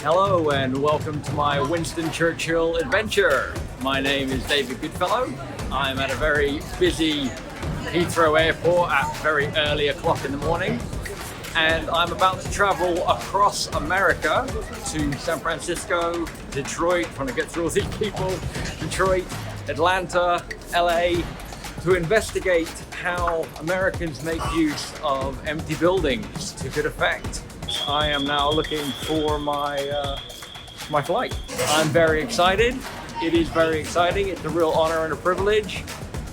Hello and welcome to my Winston Churchill adventure. My name is David Goodfellow. I'm at a very busy Heathrow airport at very early o'clock in the morning. And I'm about to travel across America to San Francisco, Detroit, trying to get through all these people, Detroit, Atlanta, LA, to investigate how Americans make use of empty buildings to good effect. I am now looking for my flight. I'm very excited. It is very exciting. It's a real honor and a privilege,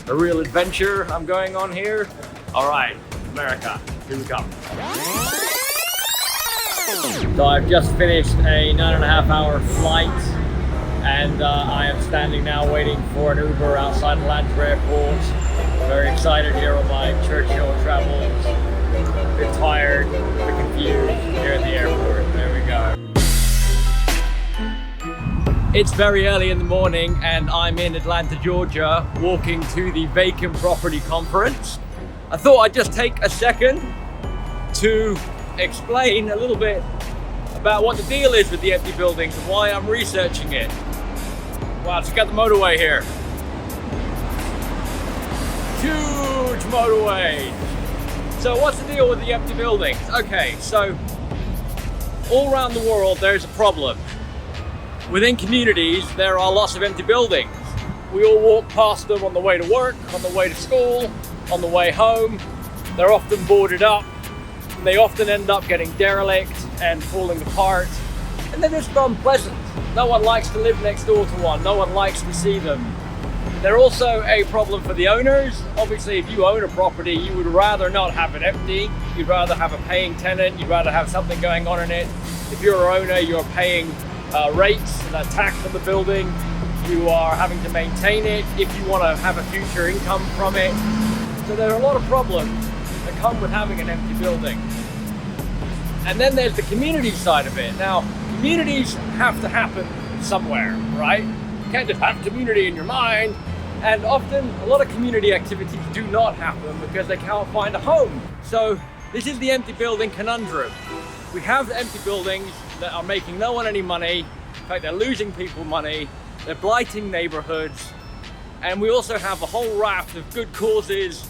a real adventure I'm going on here. All right, America, here we come. So I've just finished a 9.5-hour flight, and I am standing now waiting for an Uber outside Atlanta Airport. Very excited here on my Churchill travels. A bit tired, a bit confused here at the airport. There we go. It's very early in the morning and I'm in Atlanta, Georgia, walking to the Vacant Property Conference. I thought I'd just take a second to explain a little bit about what the deal is with the empty buildings and why I'm researching it. Wow, check out the motorway here. Huge motorway. So what's the deal with the empty buildings? Okay, so all around the world there's a problem. Within communities there are lots of empty buildings. We all walk past them on the way to work, on the way to school, on the way home. They're often boarded up. They often end up getting derelict and falling apart. And they're just unpleasant. No one likes to live next door to one. No one likes to see them. They're also a problem for the owners. Obviously, if you own a property, you would rather not have it empty. You'd rather have a paying tenant. You'd rather have something going on in it. If you're an owner, you're paying rates and a tax on the building. You are having to maintain it if you want to have a future income from it. So there are a lot of problems that come with having an empty building. And then there's the community side of it. Now, communities have to happen somewhere, right? You can't just have community in your mind. And often a lot of community activities do not happen because they can't find a home. So this is the empty building conundrum. We have empty buildings that are making no one any money. In fact, they're losing people money. They're blighting neighborhoods. And we also have a whole raft of good causes,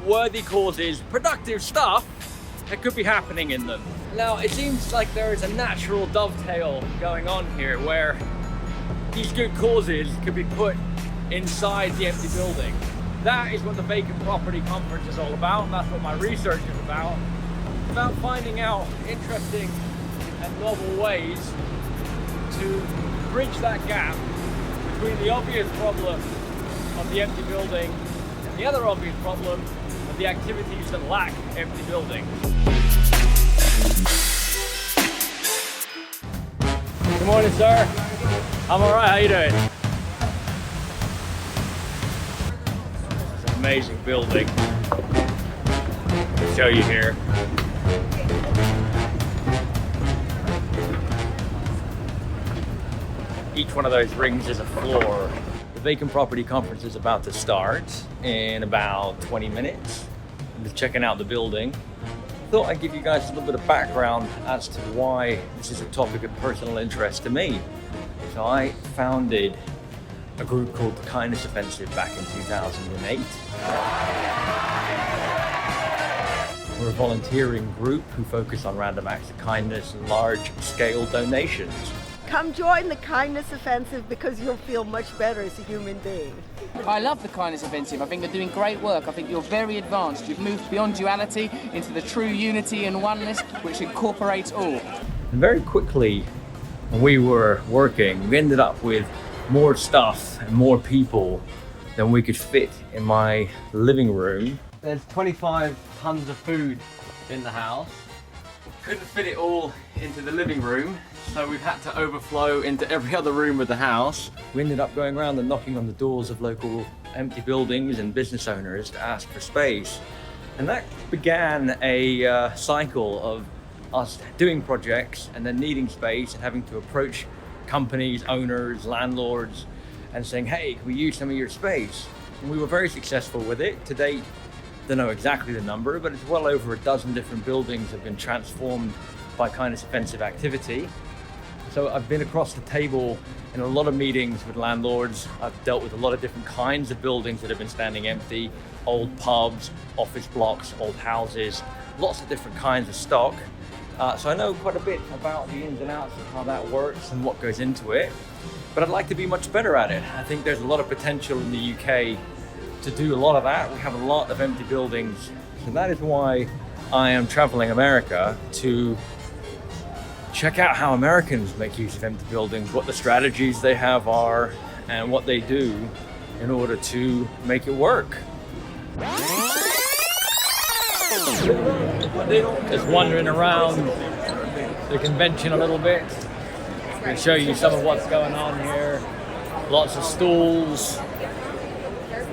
worthy causes, productive stuff that could be happening in them. Now, it seems like there is a natural dovetail going on here where these good causes could be put inside the empty building. That is what the Vacant Property Conference is all about, and that's what my research is about. It's about finding out interesting and novel ways to bridge that gap between the obvious problem of the empty building and the other obvious problem of the activities that lack empty buildings. Good morning, sir. I'm all right, how you doing? It's an amazing building. I'll show you here. Each one of those rings is a floor. The Vacant Property Conference is about to start in about 20 minutes. I'm just checking out the building. I thought I'd give you guys a little bit of background as to why this is a topic of personal interest to me. So I founded a group called the Kindness Offensive back in 2008. We're a volunteering group who focus on random acts of kindness and large-scale donations. Come join the Kindness Offensive because you'll feel much better as a human being. I love the Kindness Offensive. I think they're doing great work. I think you're very advanced. You've moved beyond duality into the true unity and oneness which incorporates all. And very quickly, when we were working, we ended up with more stuff and more people than we could fit in my living room. There's 25 tons of food in the house. Couldn't fit it all into the living room, so we've had to overflow into every other room of the house. We ended up going around and knocking on the doors of local empty buildings and business owners to ask for space. And that began a cycle of us doing projects and then needing space and having to approach companies, owners, landlords, and saying, hey, can we use some of your space? And we were very successful with it. To date, don't know exactly the number, but it's well over a dozen different buildings have been transformed by Kindness Offensive activity. So I've been across the table in a lot of meetings with landlords. I've dealt with a lot of different kinds of buildings that have been standing empty, old pubs, office blocks, old houses, lots of different kinds of stock. So I know quite a bit about the ins and outs of how that works and what goes into it, but I'd like to be much better at it. I think there's a lot of potential in the UK to do a lot of that. We have a lot of empty buildings, so that is why I am traveling America to check out how Americans make use of empty buildings, what the strategies they have are, and what they do in order to make it work. Just wandering around the convention a little bit. I'll show you some of what's going on here. Lots of stalls.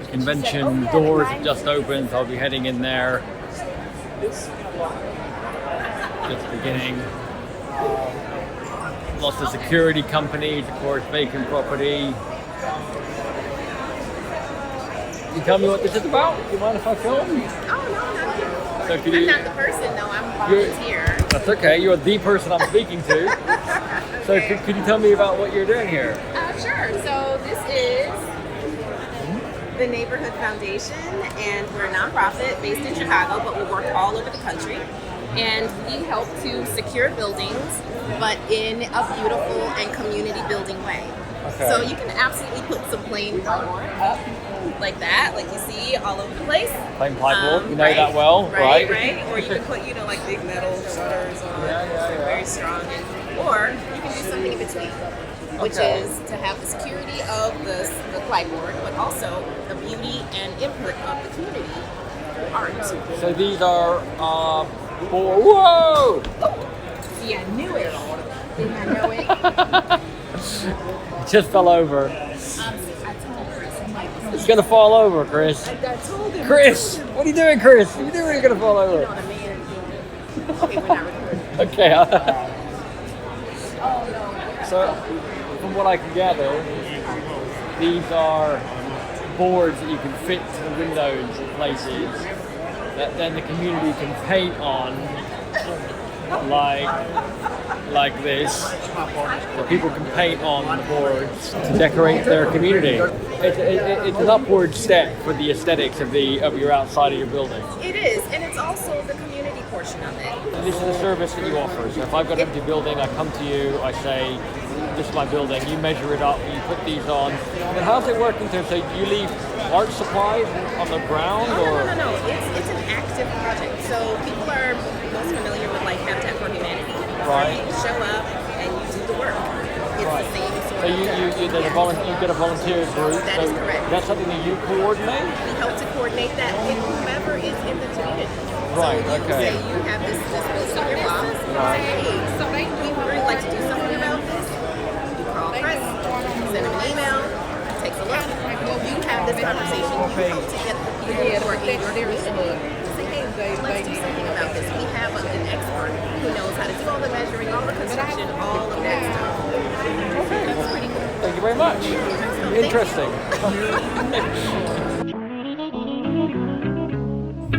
Convention doors have just opened. I'll be heading in there. Just beginning. Lots of security companies, of course, vacant property. Can you tell me what this is about? Do you mind if I film? Oh, no. So I'm not the person, though. I'm a volunteer. That's okay. You're the person I'm speaking to. So could you tell me about what you're doing here? Sure. So this is the Neighborhood Foundation, and we're a nonprofit based in Chicago, but we work all over the country. And we help to secure buildings, but in a beautiful and community building way. Okay. So you can absolutely put some plain plywood up like that, like you see all over the place. Plain plywood, you know that well, right? Right. Or you can put, like big metal shutters on, very strong. Or you can do something in between, which is to have the security of the plywood, but also the beauty and input of the community art. So these are whoa! See, I knew it. Didn't I know it? It just fell over. It's gonna fall over, Chris. I told him. Chris, what are you doing, Chris? What are you doing? You're gonna fall over. Okay, we're not recording. Okay. So, from what I can gather, these are boards that you can fit to the windows in places that then the community can paint on, like this. So people can paint on the boards to decorate their community. It's an upward step for the aesthetics of your outside of your building. It is, and it's also the community portion of it. And this is a service that you offer. So if I've got an empty building, I come to you, I say, this is my building, you measure it up, you put these on. And how's it work in terms of, you leave art supplies on the ground? Or? No. It's an active project. So people are most familiar with like Habitat for Humanity. Right. You show up and you do the work. It's the same sort so you get a volunteer group. That is correct. That's something that you coordinate? We help to coordinate that with whomever is in the community. Right, so you okay. say you have this space in your block. Say, hey, we would really like to do something about this. You call Chris, send him an email, takes a look. You have this conversation. You help to get the people who are in your community to say, hey, let's do something about this. We have an expert who knows how to do all the measuring, all the construction, all of that stuff. That's pretty cool. Thank you very much. Interesting.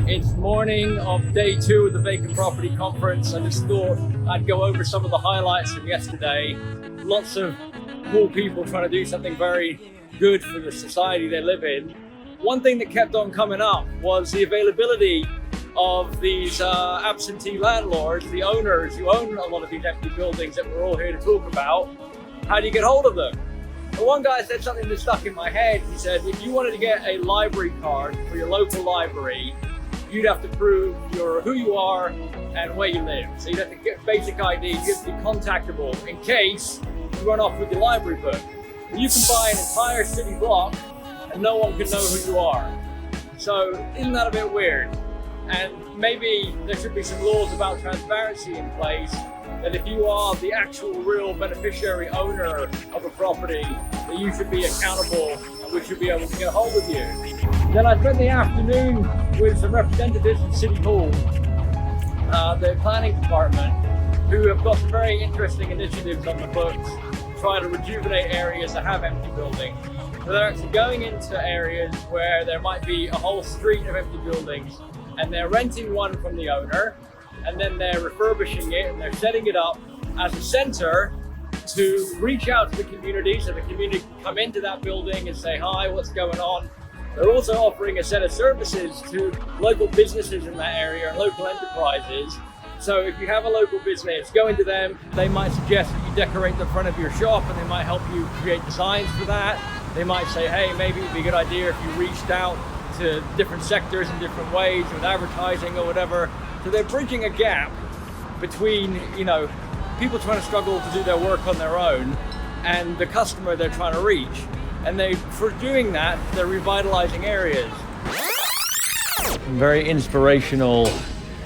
It's morning of day 2 of the Vacant Property Conference. I just thought I'd go over some of the highlights from yesterday. Lots of cool people trying to do something very good for the society they live in. One thing that kept on coming up was the availability of these absentee landlords, the owners who own a lot of these empty buildings that we're all here to talk about. How do you get hold of them? But one guy said something that stuck in my head. He said, if you wanted to get a library card for your local library, you'd have to prove who you are and where you live. So you'd have to get basic ID, you'd have to be contactable in case you run off with your library book. You can buy an entire city block and no one can know who you are. So isn't that a bit weird? And maybe there should be some laws about transparency in place, that if you are the actual real beneficiary owner of a property, that you should be accountable and we should be able to get a hold of you. Then I spent the afternoon with some representatives from City Hall, the planning department, who have got some very interesting initiatives on the books to try to rejuvenate areas that have empty buildings. So they're actually going into areas where there might be a whole street of empty buildings, and they're renting one from the owner, and then they're refurbishing it and they're setting it up as a center to reach out to the community so the community can come into that building and say, hi, what's going on? They're also offering a set of services to local businesses in that area and local enterprises. So if you have a local business, go into them. They might suggest that you decorate the front of your shop, and they might help you create designs for that. They might say, hey, maybe it'd be a good idea if you reached out to different sectors in different ways with advertising or whatever. So they're bridging a gap between, you know, people trying to struggle to do their work on their own and the customer they're trying to reach. And for doing that, they're revitalizing areas. Very inspirational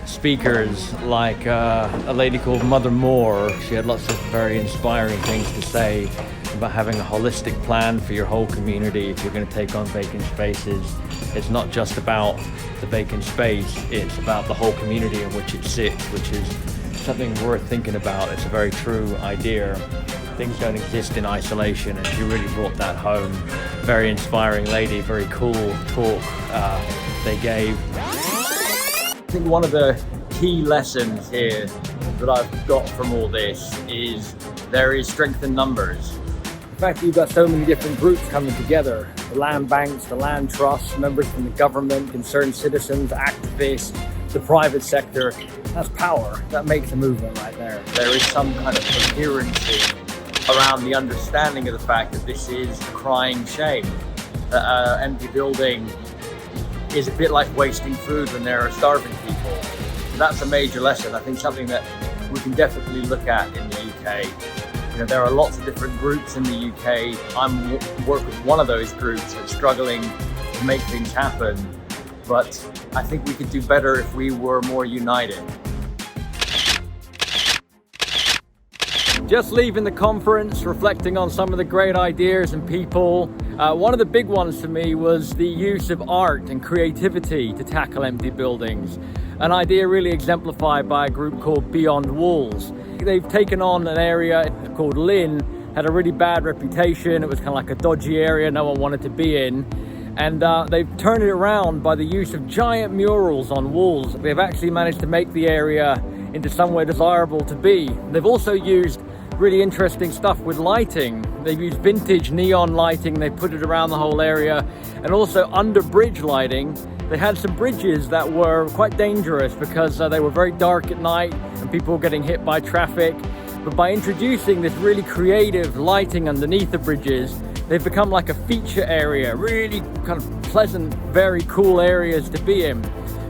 speakers like a lady called Mother Moore. She had lots of very inspiring things to say about having a holistic plan for your whole community if you're going to take on vacant spaces. It's not just about the vacant space, it's about the whole community in which it sits, which is something worth thinking about. It's a very true idea. Things don't exist in isolation, and she really brought that home. Very inspiring lady, very cool talk they gave. I think one of the key lessons here that I've got from all this is there is strength in numbers. The fact that you've got so many different groups coming together, the land banks, the land trusts, members from the government, concerned citizens, activists, the private sector, that's power. That makes a movement right there. There is some kind of coherency around the understanding of the fact that this is a crying shame. That an empty building is a bit like wasting food when there are starving people. So that's a major lesson. I think something that we can definitely look at in the UK. You know, there are lots of different groups in the UK. I'm work with one of those groups that's struggling to make things happen. But I think we could do better if we were more united. Just leaving the conference, reflecting on some of the great ideas and people. One of the big ones for me was the use of art and creativity to tackle empty buildings. An idea really exemplified by a group called Beyond Walls. They've taken on an area called Lynn, had a really bad reputation. It was kind of like a dodgy area no one wanted to be in. And they've turned it around by the use of giant murals on walls. They've actually managed to make the area into somewhere desirable to be. They've also used really interesting stuff with lighting. They've used vintage neon lighting, they put it around the whole area, and also under bridge lighting. They had some bridges that were quite dangerous because they were very dark at night and people were getting hit by traffic. But by introducing this really creative lighting underneath the bridges, they've become like a feature area, really kind of pleasant, very cool areas to be in.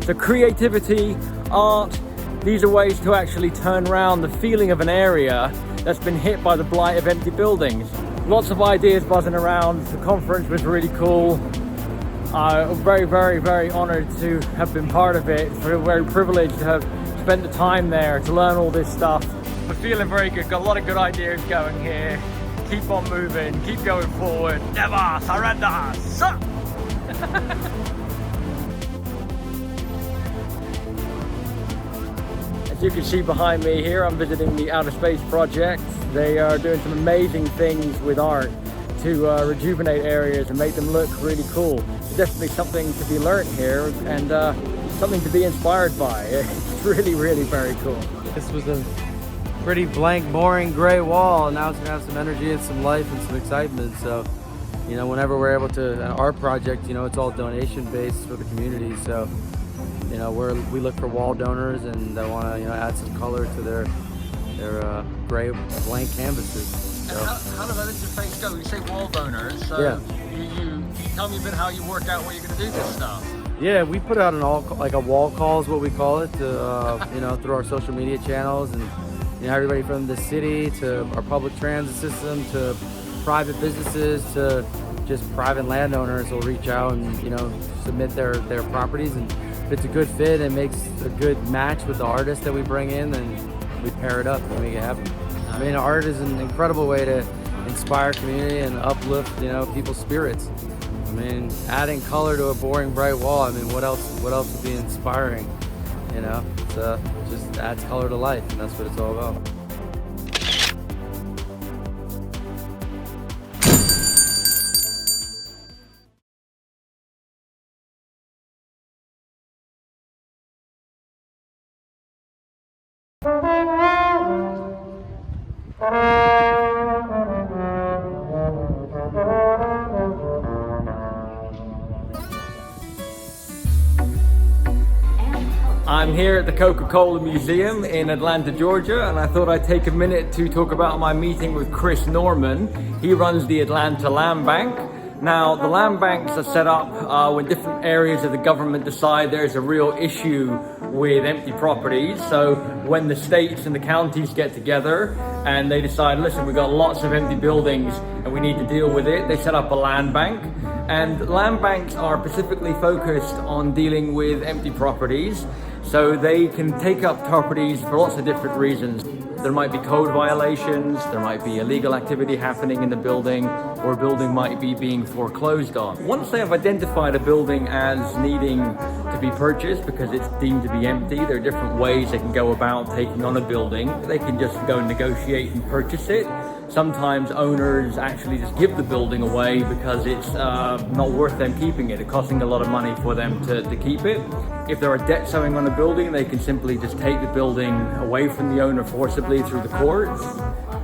So creativity, art, these are ways to actually turn around the feeling of an area that's been hit by the blight of empty buildings. Lots of ideas buzzing around. The conference was really cool. I'm very, very, very honored to have been part of it. We're very privileged to have spent the time there to learn all this stuff. We're feeling very good. Got a lot of good ideas going here. Keep on moving, keep going forward. Never surrender. As you can see behind me here, I'm visiting the OUTERSPACE project. They are doing some amazing things with art to rejuvenate areas and make them look really cool. It's definitely something to be learned here and something to be inspired by. It's really, really very cool. This was a pretty blank, boring gray wall, and now it's gonna have some energy and some life and some excitement. So, you know, whenever we're able to, an art project, you know, it's all donation based for the community. So, you know, we look for wall donors and they want to, you know, add some color to their gray blank canvases. So. And how does that interface go? You say wall donors, so yeah. You tell me a bit how you work out where you're going to do this stuff. Yeah, we put out like a wall call is what we call it, to, you know, through our social media channels, and you know, everybody from the city to our public transit system to private businesses to just private landowners will reach out and, you know, submit their properties, and if it's a good fit and makes a good match with the artist that we bring in, then we pair it up and make it happen. I mean, art is an incredible way to inspire community and uplift, you know, people's spirits. I mean, adding color to a boring bright wall, I mean, what else would be inspiring, you know? So just adds color to life, and that's what it's all about. I'm here at the Coca-Cola Museum in Atlanta, Georgia, and I thought I'd take a minute to talk about my meeting with Chris Norman. He runs the Atlanta Land Bank. Now, the land banks are set up when different areas of the government decide there's a real issue with empty properties. So when the states and the counties get together and they decide, listen, we've got lots of empty buildings and we need to deal with it, they set up a land bank. And land banks are specifically focused on dealing with empty properties. So they can take up properties for lots of different reasons. There might be code violations, there might be illegal activity happening in the building, or a building might be being foreclosed on. Once they have identified a building as needing to be purchased because it's deemed to be empty, there are different ways they can go about taking on a building. They can just go and negotiate and purchase it. Sometimes owners actually just give the building away because it's not worth them keeping it. It's costing a lot of money for them to keep it. If there are debts owing on a building, they can simply just take the building away from the owner forcibly through the courts.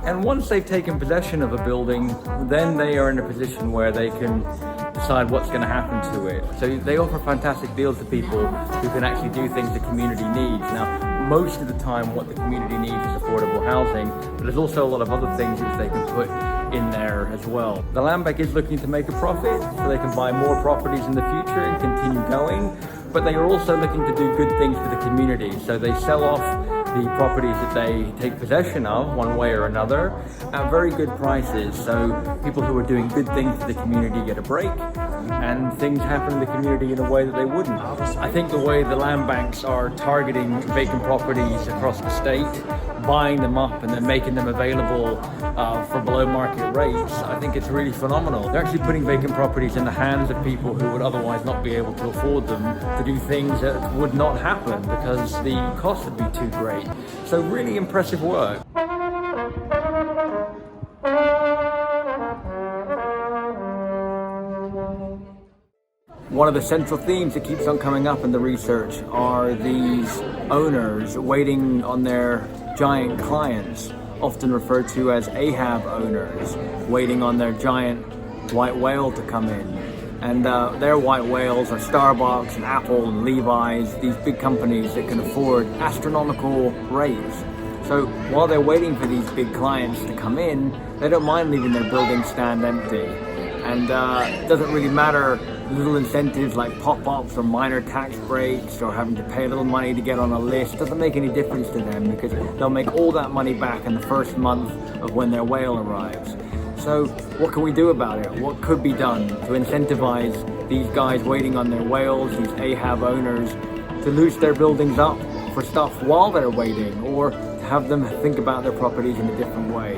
And once they've taken possession of a building, then they are in a position where they can decide what's going to happen to it. So they offer fantastic deals to people who can actually do things the community needs. Now, most of the time what the community needs is affordable housing, but there's also a lot of other things which they can put in there as well. The land bank is looking to make a profit so they can buy more properties in the future and continue going, but they are also looking to do good things for the community. So they sell off the properties that they take possession of one way or another at very good prices. So people who are doing good things for the community get a break, and things happen in the community in a way that they wouldn't. I think the way the land banks are targeting vacant properties across the state, buying them up and then making them available for below market rates, I think it's really phenomenal. They're actually putting vacant properties in the hands of people who would otherwise not be able to afford them to do things that would not happen because the cost would be too great. So really impressive work. One of the central themes that keeps on coming up in the research are these owners waiting on their giant clients, often referred to as Ahab owners, waiting on their giant white whale to come in. And their white whales are Starbucks and Apple and Levi's, these big companies that can afford astronomical rates. So while they're waiting for these big clients to come in, they don't mind leaving their building stand empty. And it doesn't really matter little incentives like pop-ups or minor tax breaks or having to pay a little money to get on a list. Doesn't make any difference to them because they'll make all that money back in the first month of when their whale arrives. So what can we do about it? What could be done to incentivize these guys waiting on their whales, these Ahab owners, to loose their buildings up for stuff while they're waiting, or to have them think about their properties in a different way?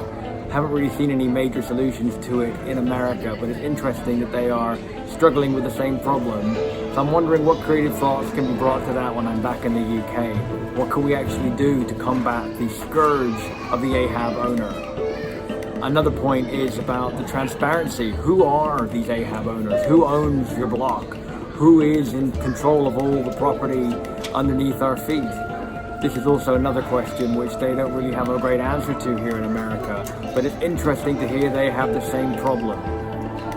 Haven't really seen any major solutions to it in America, but it's interesting that they are struggling with the same problem. So I'm wondering what creative thoughts can be brought to that when I'm back in the UK. What can we actually do to combat the scourge of the Ahab owner? Another point is about the transparency. Who are these Ahab owners? Who owns your block? Who is in control of all the property underneath our feet? This is also another question which they don't really have a great answer to here in America, but it's interesting to hear they have the same problem.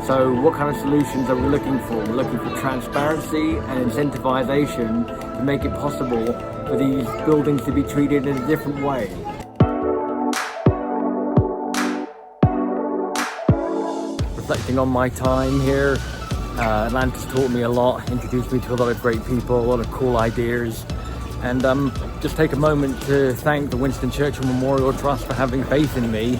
So what kind of solutions are we looking for? We're looking for transparency and incentivization to make it possible for these buildings to be treated in a different way. Reflecting on my time here, Atlanta's taught me a lot, introduced me to a lot of great people, a lot of cool ideas. And just take a moment to thank the Winston Churchill Memorial Trust for having faith in me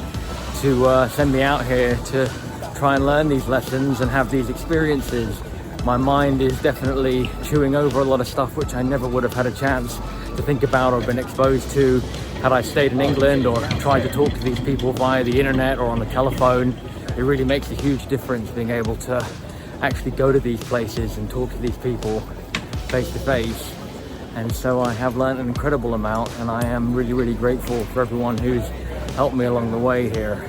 to send me out here to try and learn these lessons and have these experiences. My mind is definitely chewing over a lot of stuff which I never would have had a chance to think about or been exposed to had I stayed in England or tried to talk to these people via the internet or on the telephone. It really makes a huge difference being able to actually go to these places and talk to these people face to face. And so I have learned an incredible amount, and I am really, really grateful for everyone who's helped me along the way here.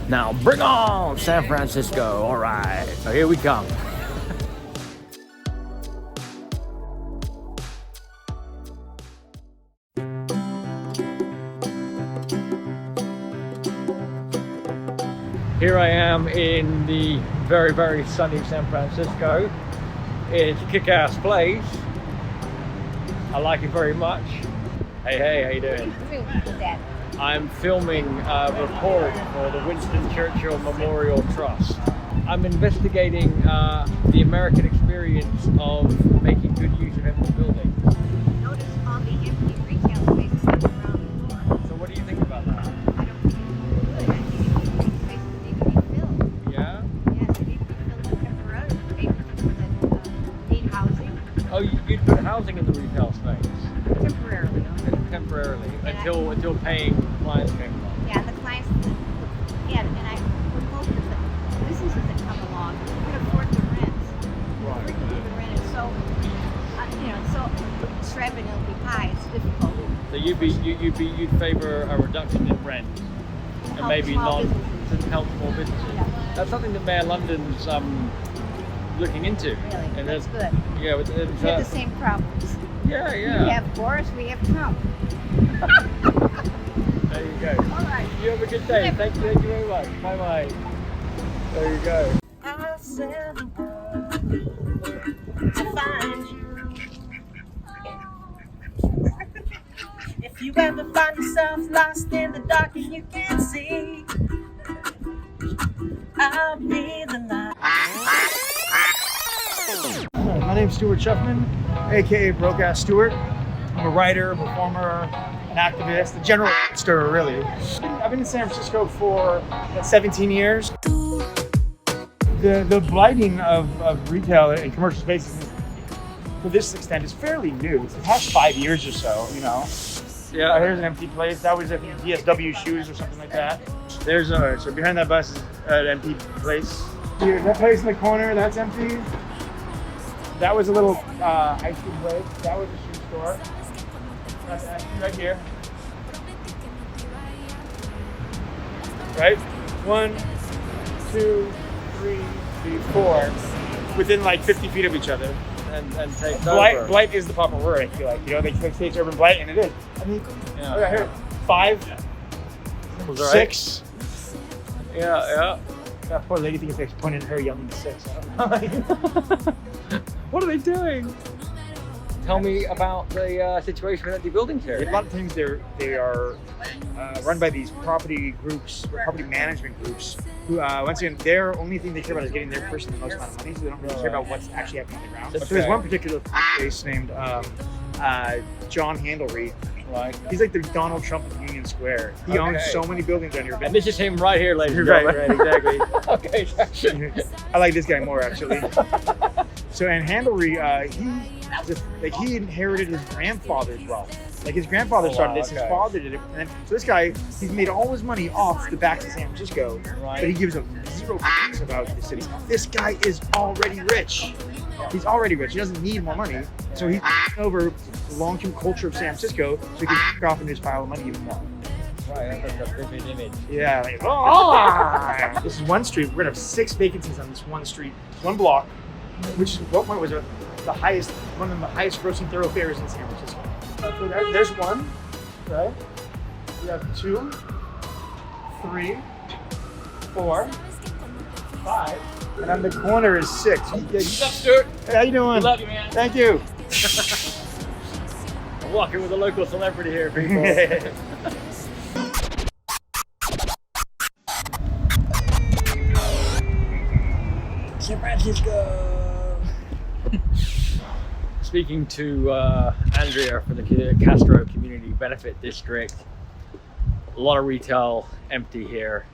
Now bring on San Francisco. All right, so here we come. Here I am in the very, very sunny San Francisco. It's a kick-ass place. I like it very much. Hey, how you doing? I'm filming a report for the Winston Churchill Memorial Trust. I'm investigating the American experience of making good use of empty buildings. Notice all the empty retail spaces on the ground floor. So what do you think about that? I don't think it's good. I think these spaces need to be filled. Yeah? Yes, they need to be filled temporarily that need housing. Oh, you'd put housing in the retail space? Temporarily. Temporarily, Yeah. until paying clients came along. Yeah, the clients, yeah, and I would hope that the businesses that come along can afford the rent. Right. The rent is so, so extravagantly high, it's difficult. So you'd favour a reduction in rent and Help maybe small not businesses. to help small businesses. Yeah. That's something that Mayor London's looking into. Really, And that's there's- good. Yeah, with We have the same problems. yeah. We have Boris, we have Trump. There you go. All right. You have a good day. Thank you very much. Bye bye. There you go. I said the word to find you. If you ever find yourself lost in the dark and you can't see, I'll be the light. My name's Stuart Schuffman, aka Broke-Ass Stuart. I'm a writer, a performer, an activist, a general stirrer, really. I've been in San Francisco for about 17 years. The blighting of retail and commercial spaces to this extent is fairly new. It's the past 5 years or so, you know. Yeah. Here's an empty place. That was, I think, DSW shoes or something like that. There's so behind that bus is an empty place. Here, that place in the corner, that's empty. That was a little ice cream place. That was a shoe store. That's empty right here. Right? 1, 2, 3, 4. Within like 50 feet of each other. And take over. Blight is the proper word, I feel like. You know, they say it's urban blight, and it is. I mean, Yeah. okay, here, 5, Was that 6. Yeah. That poor lady thinks it's pointing at her yelling 6. What are they doing? Tell me about the situation with empty buildings A here. lot of times they are run by these property groups, property management groups, who once again, their only thing they care about is getting their person the most amount of money, so they don't really care about what's actually happening on the ground. That's So there's fair. one particular place named John Handlery. Right. He's like the Donald Trump of Union Square. He owns Okay. so many buildings on here. And this is him right here, ladies and Right, gentlemen. exactly. Okay. I like this guy more actually. So and Handlery, he inherited his grandfather's wealth. Like his grandfather Oh, started wow, this, his okay. father did it, and then, so this guy, he's made all his money off the backs of San Francisco, Right. but he gives a zero f**ks about the city. This guy is already rich. He's already rich. He doesn't need more money, so he's over the long-term culture of San Francisco, so he can f**k off into his pile of money even more. Right, that's a vivid image. Yeah. Like, oh! This is one street. We're gonna have 6 vacancies on this one street, one block, which at one point was one of the highest grossing thoroughfares in San Francisco. So there's one, right? We have 2, 3, 4, 5, and on the corner is 6. What's up, Stuart? Hey, how you doing? Good luck, man. Thank you. I'm walking with a local celebrity here, people. San Francisco. Speaking to Andrea from the CASTRO Community Benefit District, a lot of retail empty here.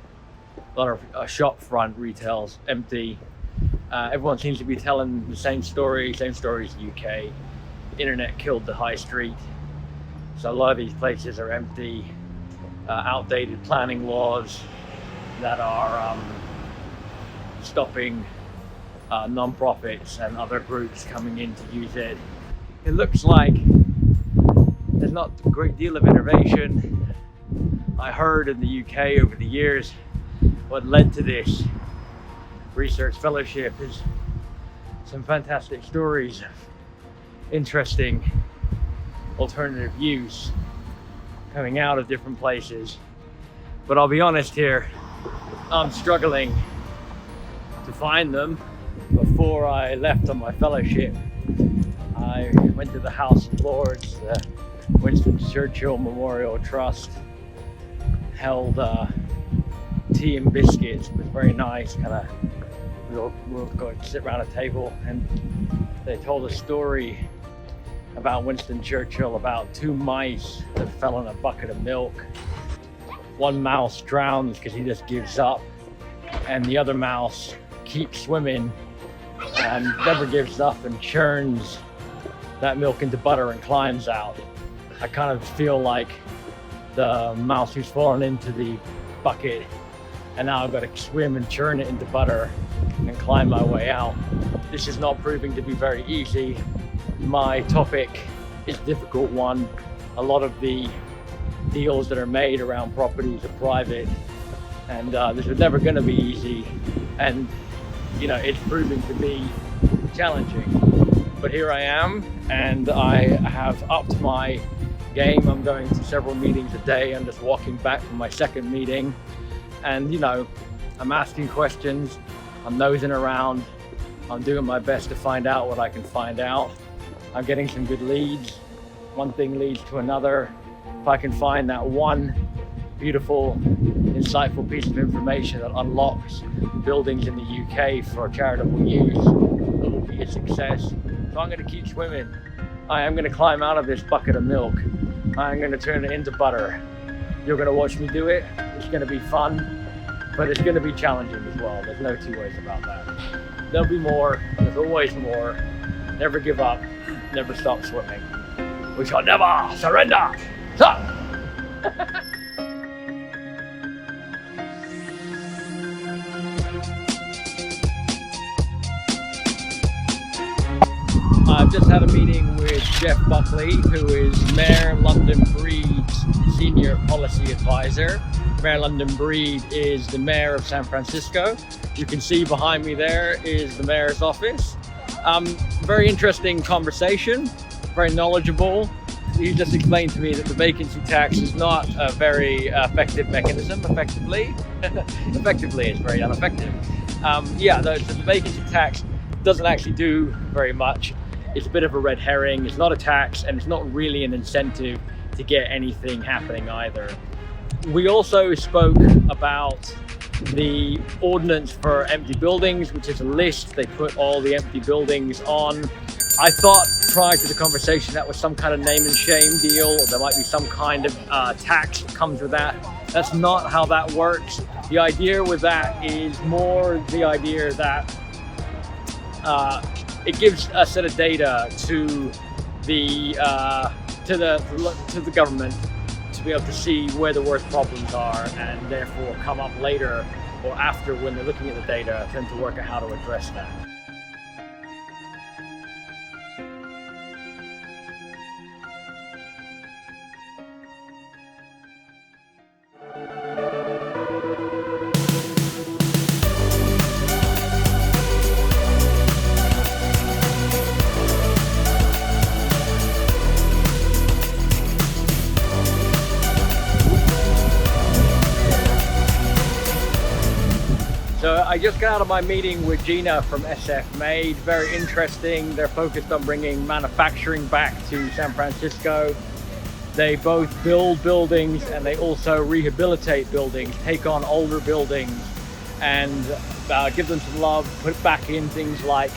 A lot of shop front retail's empty. Everyone seems to be telling the same story as the UK. Internet killed the high street. So a lot of these places are empty. Outdated planning laws that are stopping non-profits and other groups coming in to use it. It looks like there's not a great deal of innovation. I heard in the UK over the years what led to this research fellowship is some fantastic stories of interesting alternative use coming out of different places. But I'll be honest here, I'm struggling to find them. Before I left on my fellowship, I went to the House of Lords. The Winston Churchill Memorial Trust held tea and biscuits. It was very nice. We all go sit around a table, and they told a story about Winston Churchill, about two mice that fell in a bucket of milk. One mouse drowns because he just gives up, and the other mouse keeps swimming and never gives up and churns that milk into butter and climbs out. I kind of feel like the mouse who's fallen into the bucket, and now I've got to swim and churn it into butter and climb my way out. This is not proving to be very easy. My topic is a difficult one. A lot of the deals that are made around properties are private, and this was never going to be easy, and you know, it's proving to be challenging. But here I am, and I have upped my game. I'm going to several meetings a day. I'm just walking back from my second meeting, and you know, I'm asking questions, I'm nosing around, I'm doing my best to find out what I can find out. I'm getting some good leads. One thing leads to another. If I can find that one beautiful, insightful piece of information that unlocks buildings in the UK for charitable use, it will be a success. So I'm going to keep swimming. I am going to climb out of this bucket of milk. I'm going to turn it into butter. You're going to watch me do it. It's going to be fun, but it's going to be challenging as well. There's no two ways about that. There'll be more. There's always more. Never give up. Never stop swimming. We shall never surrender. Stop. I've just had a meeting with Jeff Buckley, who is Mayor London Breed's Senior Policy Advisor. Mayor London Breed is the Mayor of San Francisco. You can see behind me there is the Mayor's office. Very interesting conversation, very knowledgeable. He just explained to me that the vacancy tax is not a very effective mechanism, effectively. Effectively, it's very ineffective. The vacancy tax doesn't actually do very much. It's a bit of a red herring. It's not a tax, and it's not really an incentive to get anything happening either. We also spoke about the ordinance for empty buildings, which is a list. They put all the empty buildings on. I thought prior to the conversation that was some kind of name and shame deal, or there might be some kind of tax that comes with that. That's not how that works. The idea with that is more the idea that it gives a set of data to the government to be able to see where the worst problems are, and therefore come up later or after, when they're looking at the data, for them to work out how to address that. So I just got out of my meeting with Gina from SF Made. Very interesting. They're focused on bringing manufacturing back to San Francisco. They both build buildings, and they also rehabilitate buildings, take on older buildings and give them some love, put back in things like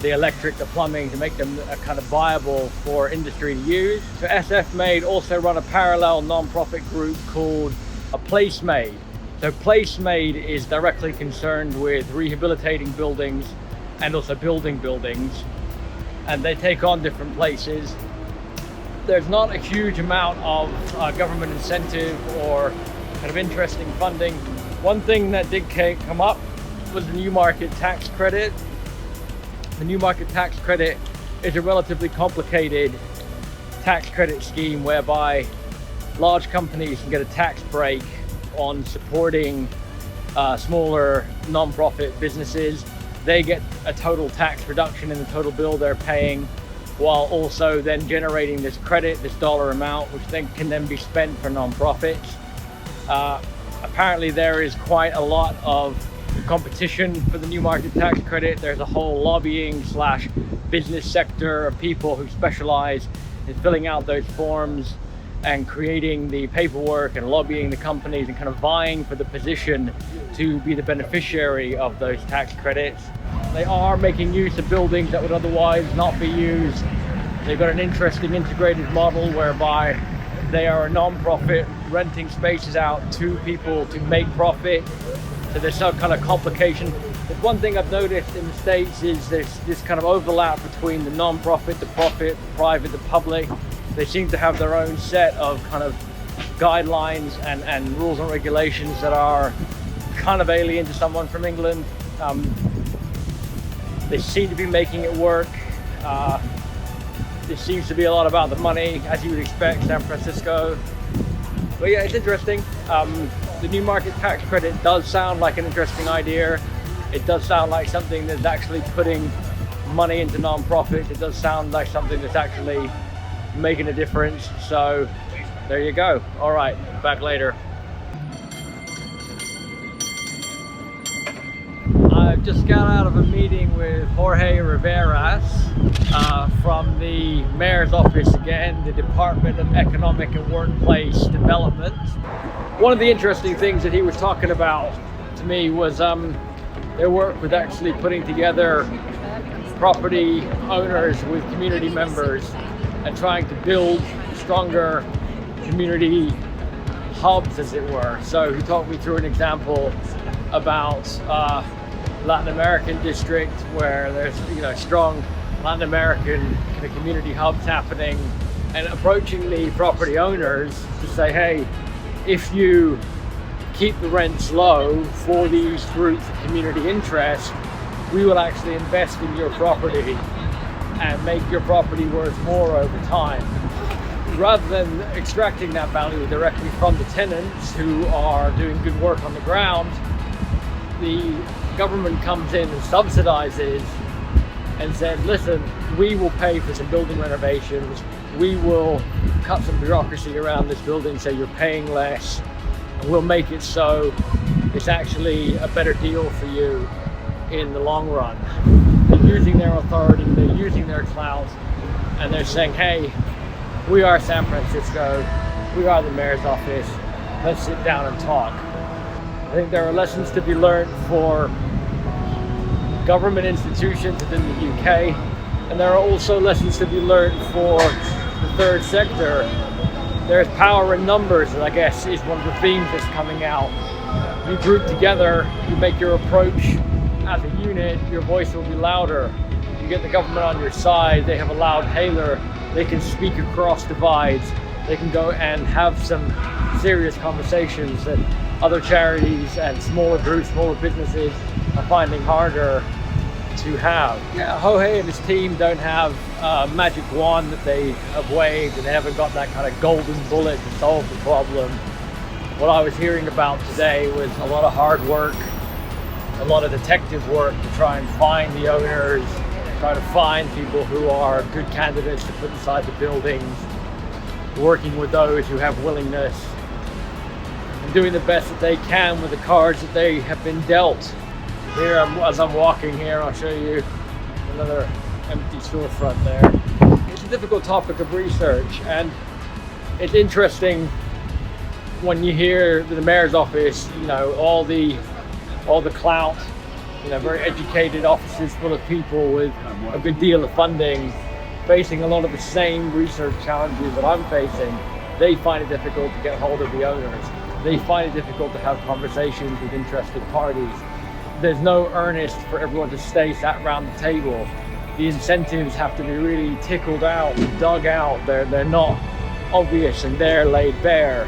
the electric, the plumbing, to make them kind of viable for industry to use. So SF Made also run a parallel non-profit group called A Place Made. So Place Made is directly concerned with rehabilitating buildings and also building buildings, and they take on different places. There's not a huge amount of government incentive or kind of interesting funding. One thing that did come up was the new market tax credit. The new market tax credit is a relatively complicated tax credit scheme whereby large companies can get a tax break on supporting smaller non-profit businesses. They get a total tax reduction in the total bill they're paying, while also then generating this credit, this dollar amount, which then can be spent for non-profits. Apparently there is quite a lot of competition for the new market tax credit. There's a whole lobbying slash business sector of people who specialize in filling out those forms and creating the paperwork and lobbying the companies and kind of vying for the position to be the beneficiary of those tax credits. They are making use of buildings that would otherwise not be used. They've got an interesting integrated model whereby they are a non-profit renting spaces out to people to make profit. So there's some kind of complication. But one thing I've noticed in the States is there's this kind of overlap between the non-profit, the profit, the private, the public. They seem to have their own set of kind of guidelines and rules and regulations that are kind of alien to someone from England. They seem to be making it work. There seems to be a lot about the money, as you would expect, San Francisco. But yeah, it's interesting. The new market tax credit does sound like an interesting idea. It does sound like something that's actually putting money into non-profits. It does sound like something that's actually making a difference. So there you go. All right, back later. I've just got out of a meeting with Jorge Riveras from the mayor's office again, the Department of Economic and Workplace Development. One of the interesting things that he was talking about to me was their work with actually putting together property owners with community members and trying to build stronger community hubs, as it were. So he talked me through an example about Latin American district where there's strong Latin American kind of community hubs happening, and approaching the property owners to say, hey, if you keep the rents low for these groups of community interest, we will actually invest in your property and make your property worth more over time. Rather than extracting that value directly from the tenants who are doing good work on the ground, the government comes in and subsidizes and says, listen, we will pay for some building renovations, we will cut some bureaucracy around this building so you're paying less, and we'll make it so it's actually a better deal for you in the long run. They're using their authority, they're using their clout, and they're saying, hey, we are San Francisco, we are the mayor's office, let's sit down and talk. I think there are lessons to be learned for government institutions within the UK, and there are also lessons to be learned for the third sector. There's power in numbers, and I guess is one of the themes that's coming out. You group together, you make your approach as a unit, your voice will be louder. You get the government on your side, they have a loud hailer, they can speak across divides, they can go and have some serious conversations that other charities and smaller groups, smaller businesses are finding harder to have. Yeah, Jorge and his team don't have a magic wand that they have waved, and they haven't got that kind of golden bullet to solve the problem. What I was hearing about today was a lot of hard work, a lot of detective work to try and find the owners, try to find people who are good candidates to put inside the buildings, working with those who have willingness, and doing the best that they can with the cards that they have been dealt. Here, as I'm walking here, I'll show you another empty storefront there. It's a difficult topic of research, and it's interesting when you hear the mayor's office, all the clout, very educated offices full of people with a good deal of funding, facing a lot of the same research challenges that I'm facing. They find it difficult to get hold of the owners. They find it difficult to have conversations with interested parties. There's no earnest for everyone to stay sat around the table. The incentives have to be really tickled out, dug out. They're not obvious and they're laid bare.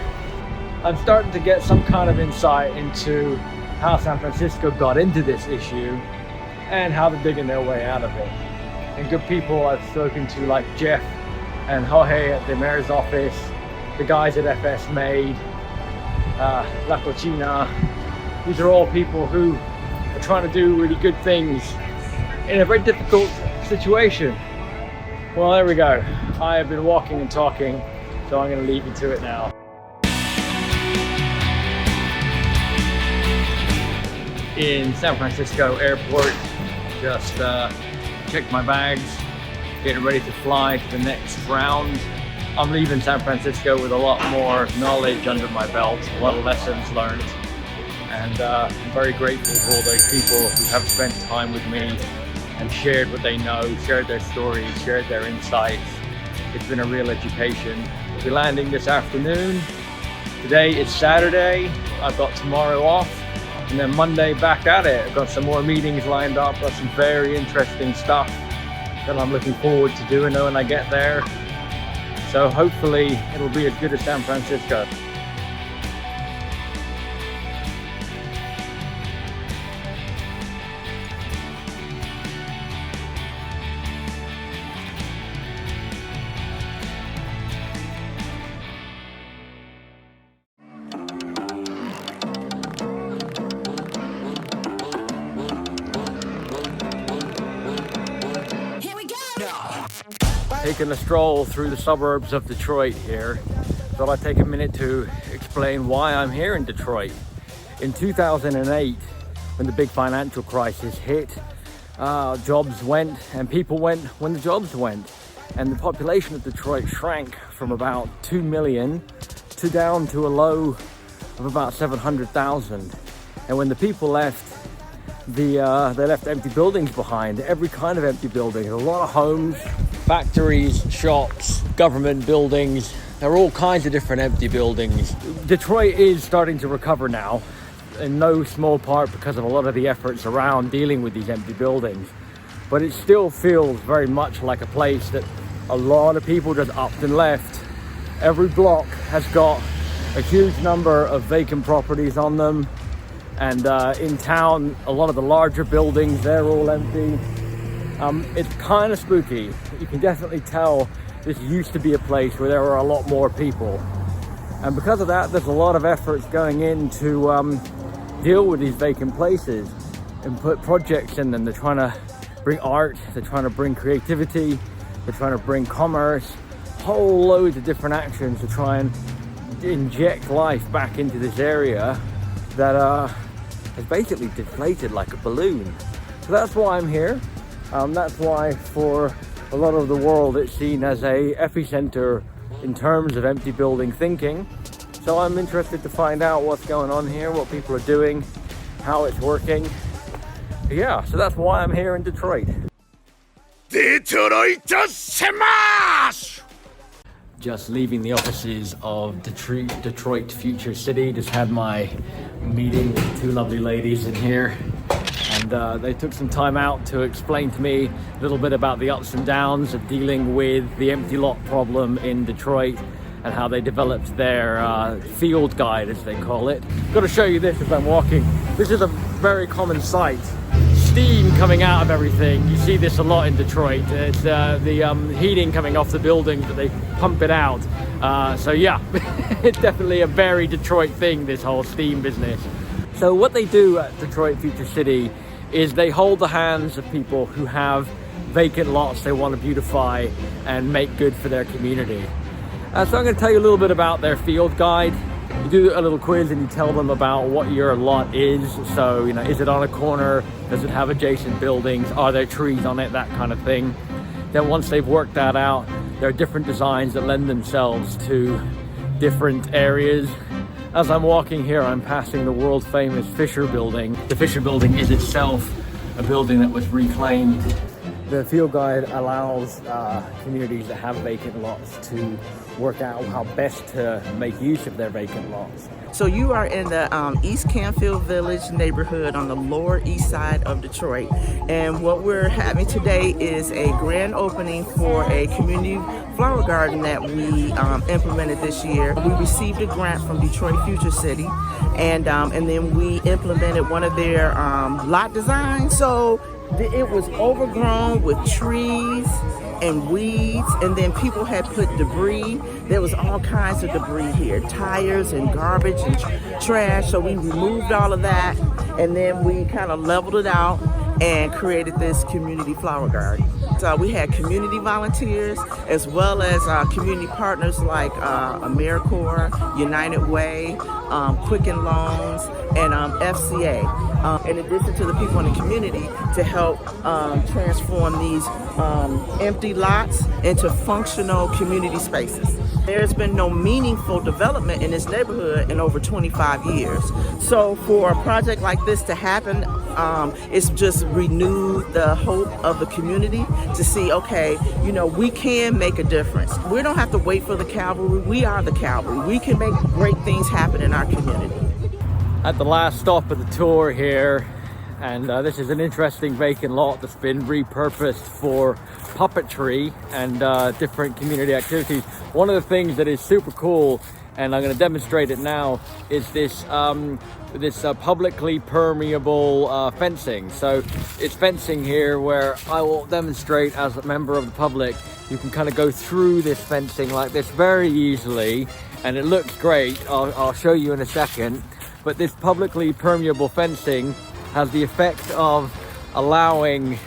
I'm starting to get some kind of insight into how San Francisco got into this issue and how they're digging their way out of it. And good people I've spoken to, like Jeff and Jorge at the mayor's office, the guys at FS Made, La Cochina. These are all people who are trying to do really good things in a very difficult situation. Well, there we go. I have been walking and talking, so I'm going to leave you to it now. in San Francisco airport. Just checked my bags, getting ready to fly to the next round. I'm leaving San Francisco with a lot more knowledge under my belt, a lot of lessons learned, and I'm very grateful for all those people who have spent time with me and shared what they know, shared their stories, shared their insights. It's been a real education. We'll be landing this afternoon. Today is Saturday. I've got tomorrow off, and then Monday back at it. I've got some more meetings lined up, got some very interesting stuff that I'm looking forward to doing when I get there. So hopefully it'll be as good as San Francisco. Taking a stroll through the suburbs of Detroit here. Thought I'd take a minute to explain why I'm here in Detroit. In 2008, when the big financial crisis hit, jobs went and people went when the jobs went. And the population of Detroit shrank from about 2 million to down to a low of about 700,000. And when the people left, they left empty buildings behind, every kind of empty building, a lot of homes, factories, shops, government buildings. There are all kinds of different empty buildings. Detroit is starting to recover now, in no small part because of a lot of the efforts around dealing with these empty buildings. But it still feels very much like a place that a lot of people just upped and left. Every block has got a huge number of vacant properties on them. And in town, a lot of the larger buildings, they're all empty. It's kind of spooky. You can definitely tell this used to be a place where there were a lot more people. And because of that, there's a lot of efforts going in to deal with these vacant places and put projects in them. They're trying to bring art, they're trying to bring creativity, they're trying to bring commerce, whole loads of different actions to try and inject life back into this area that has basically deflated like a balloon. So that's why I'm here. That's why for a lot of the world it's seen as a epicenter in terms of empty building thinking. So I'm interested to find out what's going on here, what people are doing, how it's working. Yeah, so that's why I'm here in Detroit. Detroit Smash! Just leaving the offices of Detroit Future City. Just had my meeting with two lovely ladies in here. And they took some time out to explain to me a little bit about the ups and downs of dealing with the empty lot problem in Detroit and how they developed their field guide, as they call it. Got to show you this as I'm walking. This is a very common sight. Steam coming out of everything. You see this a lot in Detroit. It's the heating coming off the buildings that they pump it out. So yeah, it's definitely a very Detroit thing, this whole steam business. So what they do at Detroit Future City is they hold the hands of people who have vacant lots they want to beautify and make good for their community. So I'm going to tell you a little bit about their field guide. You do a little quiz and you tell them about what your lot is. So, you know, is it on a corner? Does it have adjacent buildings? Are there trees on it? That kind of thing. Then once they've worked that out, there are different designs that lend themselves to different areas. As I'm walking here, I'm passing the world famous Fisher Building. The Fisher Building is itself a building that was reclaimed. The field guide allows communities that have vacant lots to work out how best to make use of their vacant lots. So you are in the East Canfield Village neighborhood on the Lower East Side of Detroit. And what we're having today is a grand opening for a community flower garden that we implemented this year. We received a grant from Detroit Future City, and then we implemented one of their lot designs. So it was overgrown with trees and weeds, and then people had put debris. There was all kinds of debris here, tires and garbage and trash. So we removed all of that, and then we kind of leveled it out and created this community flower garden. that we had community volunteers as well as community partners like AmeriCorps, United Way, Quicken Loans, and FCA. In addition to the people in the community to help transform these empty lots into functional community spaces. There's been no meaningful development in this neighborhood in over 25 years. So for a project like this to happen, it's just renewed the hope of the community to see, okay, you know, we can make a difference. We don't have to wait for the cavalry. We are the cavalry. We can make great things happen in our community. At the last stop of the tour here, and this is an interesting vacant lot that's been repurposed for puppetry and different community activities. One of the things that is super cool, and I'm going to demonstrate it now, is this publicly permeable fencing. So it's fencing here where I will demonstrate as a member of the public. You can kind of go through this fencing like this very easily, and it looks great. I'll show you in a second. But this publicly permeable fencing has the effect of allowing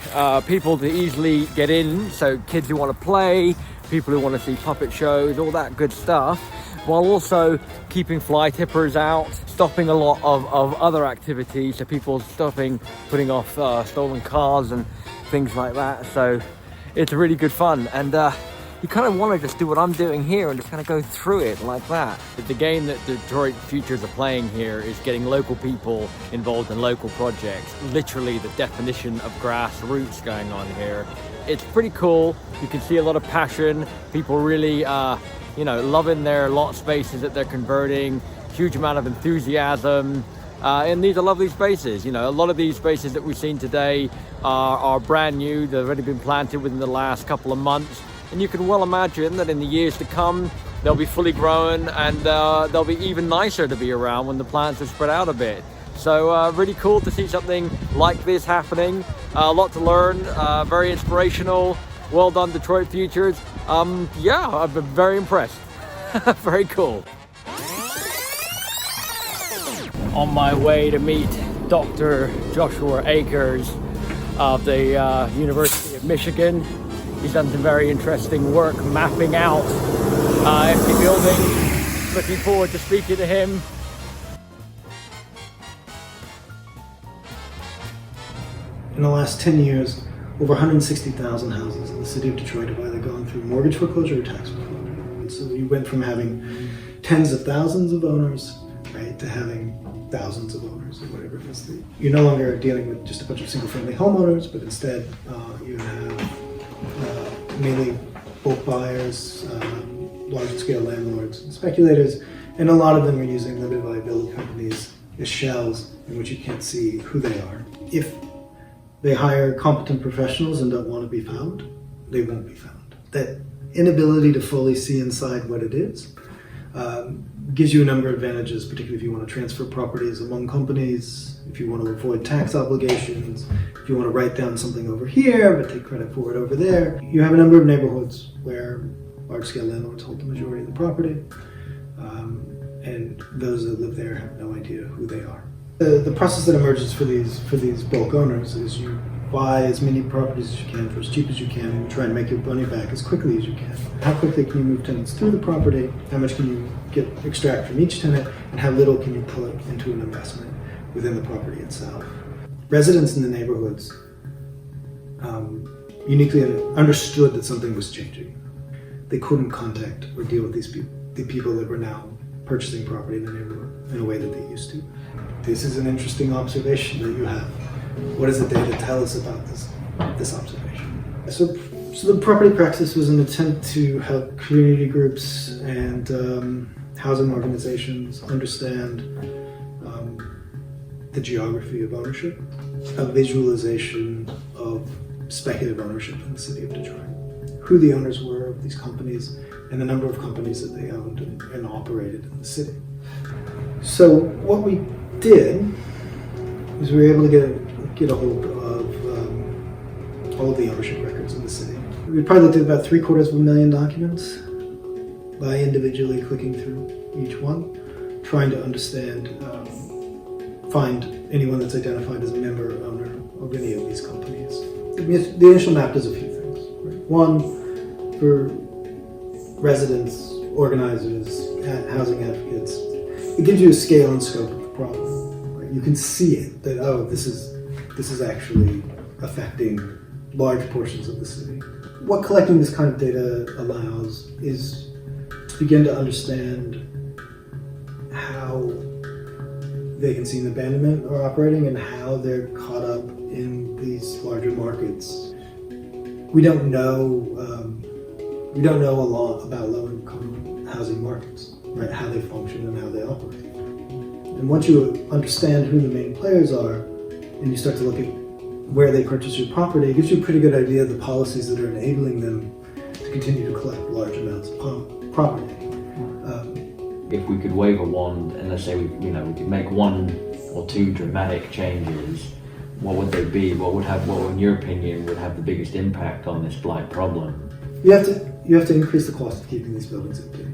people to easily get in. So kids who want to play, people who want to see puppet shows, all that good stuff, while also keeping fly tippers out, stopping a lot of other activities. So people stopping, putting off stolen cars and things like that. So it's really good fun. And you kind of want to just do what I'm doing here and just kind of go through it like that. The game that Detroit Futures are playing here is getting local people involved in local projects. Literally the definition of grassroots going on here. It's pretty cool. You can see a lot of passion. People really, you know, loving their lot spaces that they're converting. Huge amount of enthusiasm. And these are lovely spaces. You know, a lot of these spaces that we've seen today are brand new. They've already been planted within the last couple of months. And you can well imagine that in the years to come, they'll be fully grown and they'll be even nicer to be around when the plants are spread out a bit. So really cool to see something like this happening. A lot to learn, very inspirational. Well done, Detroit Futures. Yeah, I've been very impressed. Very cool. On my way to meet Dr. Joshua Akers of the University of Michigan. He's done some very interesting work mapping out empty buildings. Looking forward to speaking to him. In the last 10 years, over 160,000 houses in the city of Detroit have either gone through mortgage foreclosure or tax foreclosure. And so you went from having tens of thousands of owners, right, to having thousands of owners or whatever it is. You're no longer dealing with just a bunch of single-family homeowners, but instead you have mainly bulk buyers, large-scale landlords, and speculators, and a lot of them are using limited liability companies as shells in which you can't see who they are. If they hire competent professionals and don't want to be found, they won't be found. That inability to fully see inside what it is gives you a number of advantages, particularly if you want to transfer properties among companies, if you want to avoid tax obligations, if you want to write down something over here but take credit for it over there. You have a number of neighborhoods where large-scale landlords hold the majority of the property, and those that live there have no idea who they are. The process that emerges for these bulk owners is you buy as many properties as you can for as cheap as you can, and you try and make your money back as quickly as you can. How quickly can you move tenants through the property? How much can you extract from each tenant? And how little can you put into an investment within the property itself? Residents in the neighborhoods uniquely understood that something was changing. They couldn't contact or deal with the people that were now purchasing property in the neighborhood in a way that they used to. This is an interesting observation that you have. What does the data tell us about this observation? So the property practice was an attempt to help community groups and housing organizations understand the geography of ownership, a visualization of speculative ownership in the city of Detroit, who the owners were of these companies, and the number of companies that they owned and operated in the city. So what we did is we were able to get a hold of all of the ownership records in the city. We probably looked at about 750,000 documents by individually clicking through each one, trying to understand, find anyone that's identified as a member or owner of any of these companies. The initial map does a few things. One, for residents, organizers, housing advocates, it gives you a scale and scope of the problem. Right? You can see it, that, oh, this is actually affecting large portions of the city. What collecting this kind of data allows is to begin to understand how vacancy and abandonment are operating and how they're caught up in these larger markets. We don't know a lot about low-income housing markets, right? How they function and how they operate. And once you understand who the main players are, and you start to look at where they purchase your property, it gives you a pretty good idea of the policies that are enabling them to continue to collect large amounts of property. If we could wave a wand and let's say we could make 1 or 2 dramatic changes, what would they be? What in your opinion would have the biggest impact on this blight problem? You have to increase the cost of keeping these buildings empty,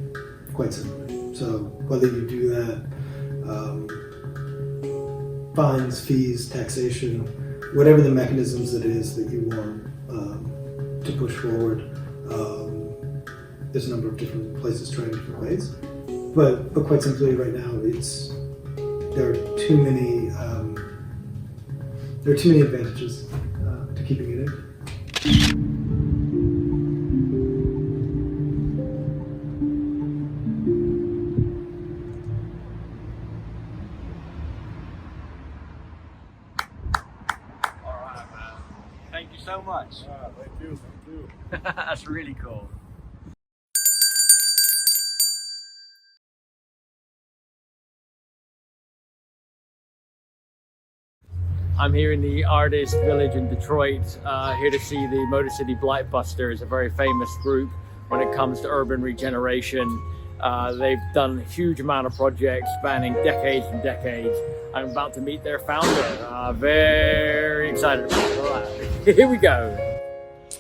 quite simply. So whether you do that, fines, fees, taxation, whatever the mechanisms it is that you want to push forward, there's a number of different places trying different ways. But quite simply, right now, there are too many advantages to keeping it in. All right, man. Thank you so much. Thank you. That's really cool. I'm here in the artist village in Detroit, here to see the Motor City Blight Busters, a very famous group when it comes to urban regeneration. They've done a huge amount of projects spanning decades and decades. I'm about to meet their founder. Very excited about it. All right, here we go.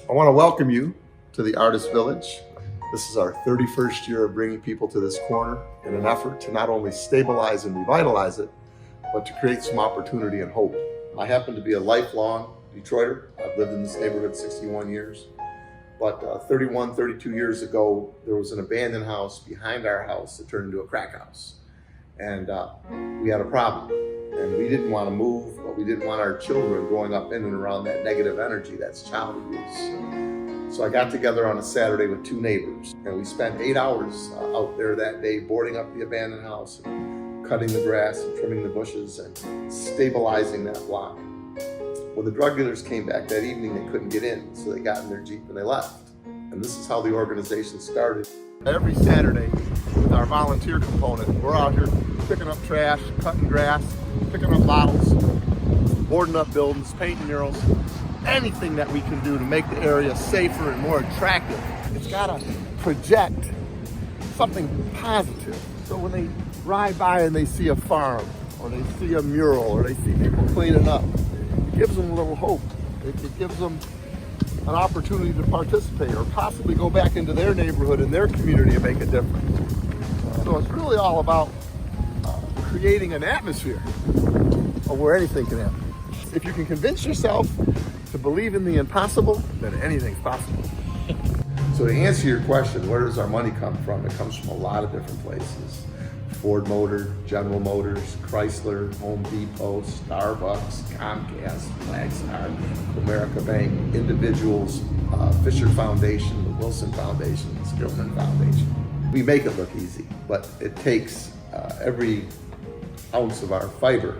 I want to welcome you to the Artist Village. This is our 31st year of bringing people to this corner in an effort to not only stabilize and revitalize it, but to create some opportunity and hope. I happen to be a lifelong Detroiter. I've lived in this neighborhood 61 years. But 31, 32 years ago, there was an abandoned house behind our house that turned into a crack house. And we had a problem. And we didn't want to move, but we didn't want our children growing up in and around that negative energy that's child abuse. So I got together on a Saturday with 2 neighbors, and we spent 8 hours out there that day boarding up the abandoned house, and cutting the grass and trimming the bushes and stabilizing that block. When the drug dealers came back that evening, they couldn't get in, so they got in their Jeep and they left. And this is how the organization started. Every Saturday, with our volunteer component, we're out here picking up trash, cutting grass, picking up bottles, boarding up buildings, painting murals, anything that we can do to make the area safer and more attractive. It's gotta project something positive. So when they ride by and they see a farm, or they see a mural, or they see people cleaning up, it gives them a little hope. It gives them an opportunity to participate or possibly go back into their neighborhood and their community and make a difference. So it's really all about creating an atmosphere of where anything can happen. If you can convince yourself to believe in the impossible, then anything's possible. So to answer your question, where does our money come from? It comes from a lot of different places. Ford Motor, General Motors, Chrysler, Home Depot, Starbucks, Comcast, Flagstar, America Bank, individuals, Fisher Foundation, the Wilson Foundation, the Schuffman Foundation. We make it look easy, but it takes every ounce of our fiber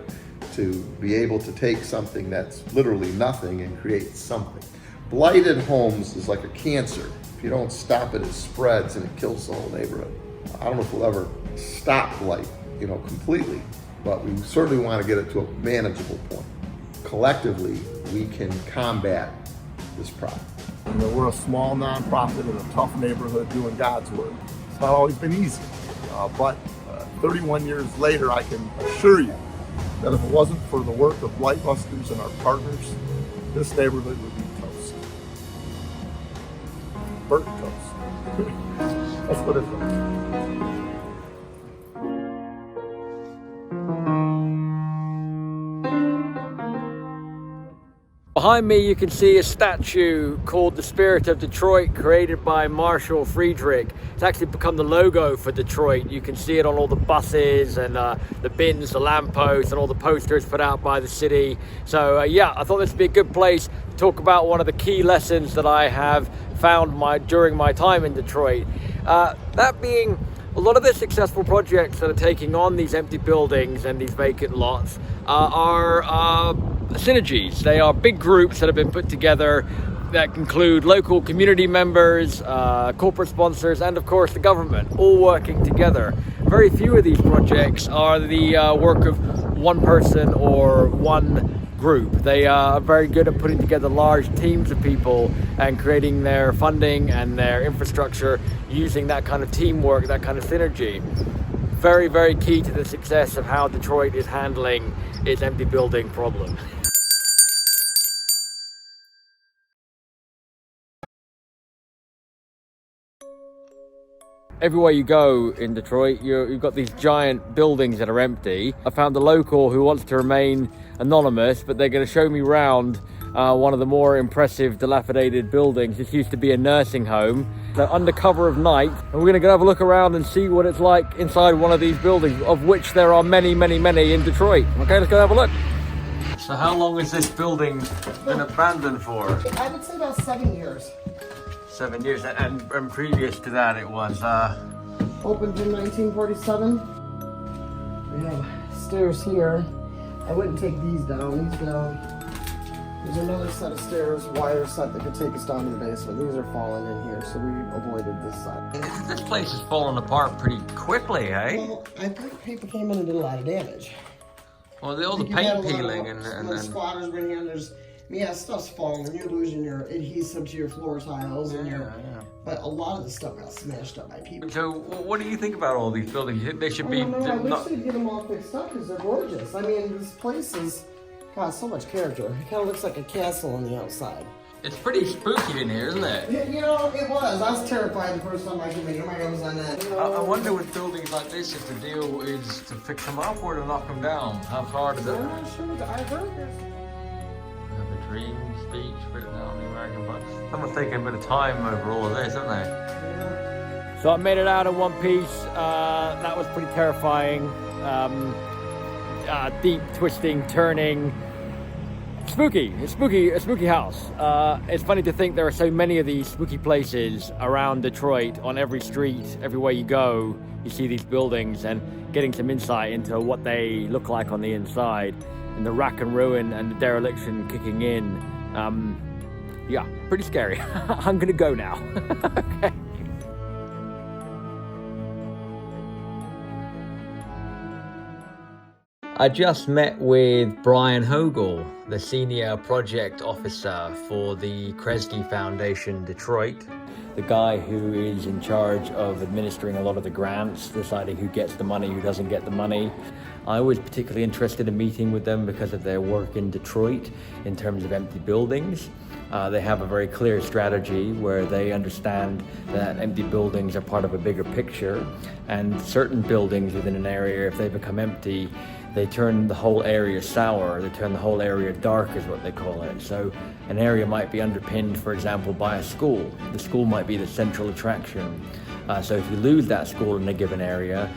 to be able to take something that's literally nothing and create something. Blighted homes is like a cancer. If you don't stop it, it spreads and it kills the whole neighborhood. I don't know if we'll ever stop blight, completely, but we certainly want to get it to a manageable point. Collectively, we can combat this problem. We're a small nonprofit in a tough neighborhood doing God's work. It's not always been easy, but 31 years later, I can assure you that if it wasn't for the work of Blight Busters and our partners, this neighborhood would be toast. Burnt toast. That's what it's like. Behind me you can see a statue called the Spirit of Detroit, created by Marshall Friedrich. It's actually become the logo for Detroit. You can see it on all the buses and the bins, the lampposts, and all the posters put out by the city. So yeah, I thought this would be a good place to talk about one of the key lessons that I have found during my time in Detroit. That being, a lot of the successful projects that are taking on these empty buildings and these vacant lots are synergies. They are big groups that have been put together that include local community members, corporate sponsors, and of course the government, all working together. Very few of these projects are the work of one person or one group. They are very good at putting together large teams of people and creating their funding and their infrastructure using that kind of teamwork, that kind of synergy. Very, very key to the success of how Detroit is handling its empty building problem. Everywhere you go in Detroit, you've got these giant buildings that are empty. I found a local who wants to remain anonymous, but they're going to show me around one of the more impressive dilapidated buildings. This used to be a nursing home. So under cover of night, and we're going to go have a look around and see what it's like inside one of these buildings, of which there are many, many, many in Detroit. Okay, let's go have a look. So how long has this building been abandoned for? I would say about 7 years. 7 years, and previous to that it was Opened in 1947. We have stairs here. I wouldn't take these down. There's another set of stairs, wire set that could take us down to the basement. These are falling in here, so we avoided this side. This place is falling apart pretty quickly, eh? Well, I think people came in and did a lot of damage. Well, all the paint peeling and squatters were in here, and there's, stuff's falling, and you're losing your adhesive to your floor tiles, and but a lot of the stuff got smashed up by people. So, what do you think about all these buildings? They should be. I wish they'd get them all fixed up because they're gorgeous. I mean, this place has got so much character. It kind of looks like a castle on the outside. It's pretty spooky in here, isn't it? It was. I was terrified the first time I came in here. My God was on that. I wonder with buildings like this if the deal is to fix them up or to knock them down. How hard is it? I'm not sure. I heard this. The dream speech written out on the American bus. Someone's taking a bit of time over all of this, haven't they? Yeah. So I made it out in one piece. That was pretty terrifying. Deep twisting, turning. Spooky. It's spooky. A spooky house. It's funny to think there are so many of these spooky places around Detroit. On every street, everywhere you go, you see these buildings, and getting some insight into what they look like on the inside, and the rack and ruin and the dereliction kicking in. Yeah, pretty scary. I'm gonna go now. Okay. I just met with Brian Hogle, the Senior Project Officer for the KRESGE Foundation Detroit. The guy who is in charge of administering a lot of the grants, deciding who gets the money, who doesn't get the money. I was particularly interested in meeting with them because of their work in Detroit in terms of empty buildings. They have a very clear strategy where they understand that empty buildings are part of a bigger picture, and certain buildings within an area, if they become empty, they turn the whole area sour, they turn the whole area dark is what they call it. So an area might be underpinned, for example, by a school. The school might be the central attraction. So if you lose that school in a given area,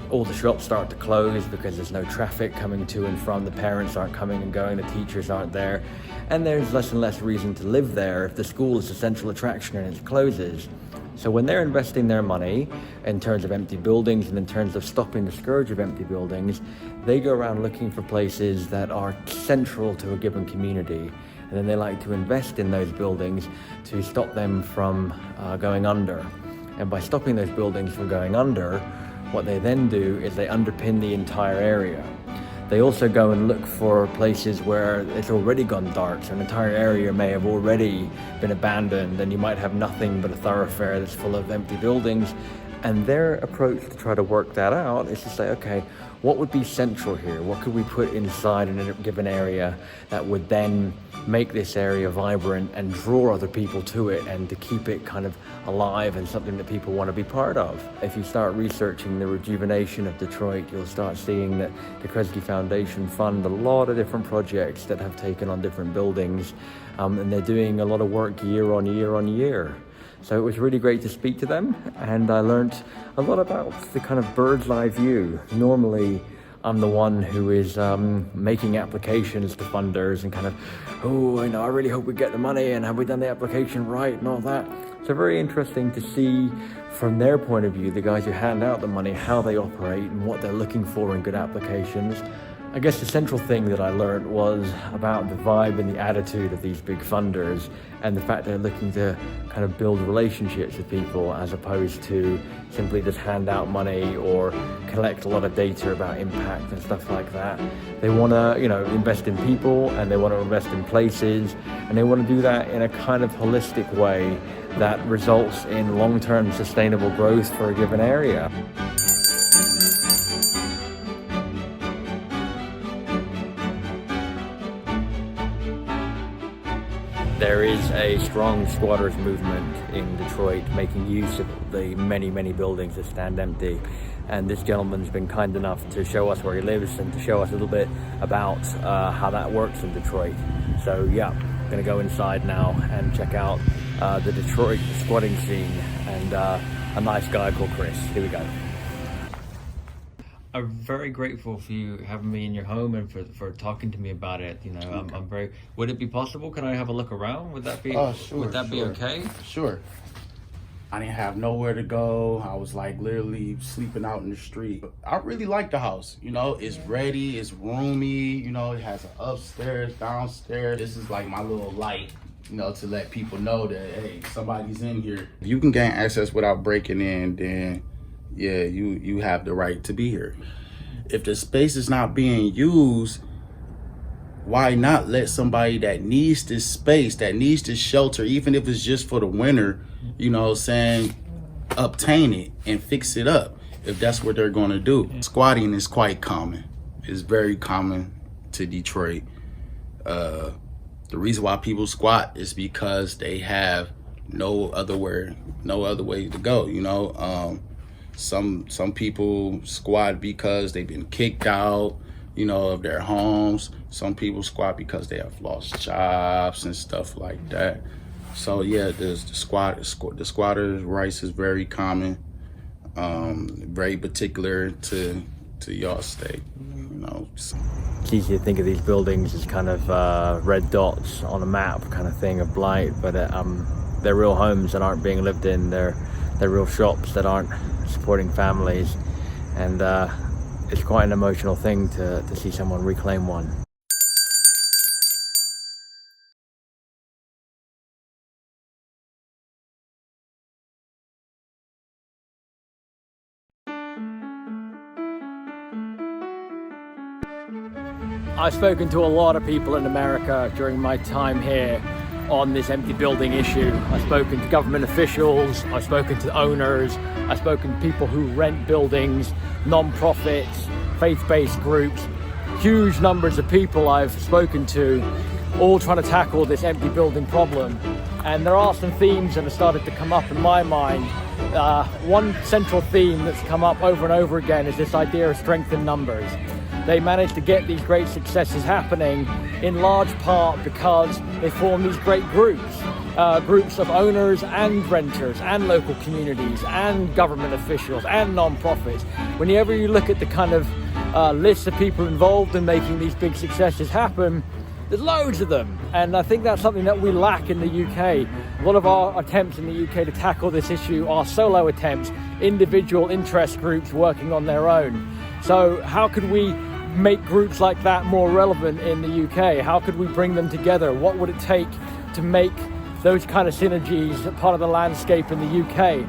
all the shops start to close because there's no traffic coming to and from, the parents aren't coming and going, the teachers aren't there, and there's less and less reason to live there if the school is the central attraction and it closes. So when they're investing their money in terms of empty buildings and in terms of stopping the scourge of empty buildings, they go around looking for places that are central to a given community. And then they like to invest in those buildings to stop them from going under. And by stopping those buildings from going under, what they then do is they underpin the entire area. They also go and look for places where it's already gone dark, so an entire area may have already been abandoned, and you might have nothing but a thoroughfare that's full of empty buildings. And their approach to try to work that out is to say, okay, what would be central here? What could we put inside in a given area that would then make this area vibrant and draw other people to it, and to keep it kind of alive and something that people want to be part of? If you start researching the rejuvenation of Detroit, you'll start seeing that the KRESGE Foundation fund a lot of different projects that have taken on different buildings, and they're doing a lot of work year on year on year. So it was really great to speak to them, and I learned a lot about the kind of bird's eye view. Normally, I'm the one who is making applications to funders and kind of, I really hope we get the money, and have we done the application right and all that. So very interesting to see from their point of view, the guys who hand out the money, how they operate and what they're looking for in good applications. I guess the central thing that I learned was about the vibe and the attitude of these big funders, and the fact they're looking to kind of build relationships with people as opposed to simply just hand out money or collect a lot of data about impact and stuff like that. They want to, invest in people, and they want to invest in places, and they want to do that in a kind of holistic way that results in long-term sustainable growth for a given area. There is a strong squatters movement in Detroit, making use of the many, many buildings that stand empty. And this gentleman's been kind enough to show us where he lives and to show us a little bit about how that works in Detroit. So yeah, I'm gonna go inside now and check out the Detroit squatting scene and a nice guy called Chris. Here we go. I'm very grateful for you having me in your home and for talking to me about it. I'm very. Would it be possible? Can I have a look around? Would that be? Sure, would that be okay? Sure. I didn't have nowhere to go. I was like literally sleeping out in the street. I really like the house. It's ready. It's roomy. It has an upstairs, downstairs. This is like my little light. To let people know that hey, somebody's in here. If you can gain access without breaking in, then yeah, you have the right to be here. If the space is not being used, why not let somebody that needs this space, that needs this shelter, even if it's just for the winter, obtain it and fix it up if that's what they're going to do. Squatting is quite common. It's very common to Detroit. The reason why people squat is because they have no other way to go. Some people squat because they've been kicked out, of their homes. Some people squat because they have lost jobs and stuff like that. So yeah, the squatter's rights is very common, very particular to your state. It's easy to think of these buildings as kind of red dots on a map kind of thing of Blight, but they're real homes that aren't being lived in. They're real shops that aren't supporting families, and it's quite an emotional thing to see someone reclaim one. I've spoken to a lot of people in America during my time here on this empty building issue. I've spoken to government officials, I've spoken to owners, I've spoken to people who rent buildings, non-profits, faith-based groups. Huge numbers of people I've spoken to, all trying to tackle this empty building problem. And there are some themes that have started to come up in my mind. One central theme that's come up over and over again is this idea of strength in numbers. They managed to get these great successes happening in large part because they form these great groups of owners and renters and local communities and government officials and non-profits. Whenever you look at the kind of list of people involved in making these big successes happen, there's loads of them. And I think that's something that we lack in the UK. A lot of our attempts in the UK to tackle this issue are solo attempts, individual interest groups working on their own. So how could we make groups like that more relevant in the UK? How could we bring them together? What would it take to make those kind of synergies part of the landscape in the UK?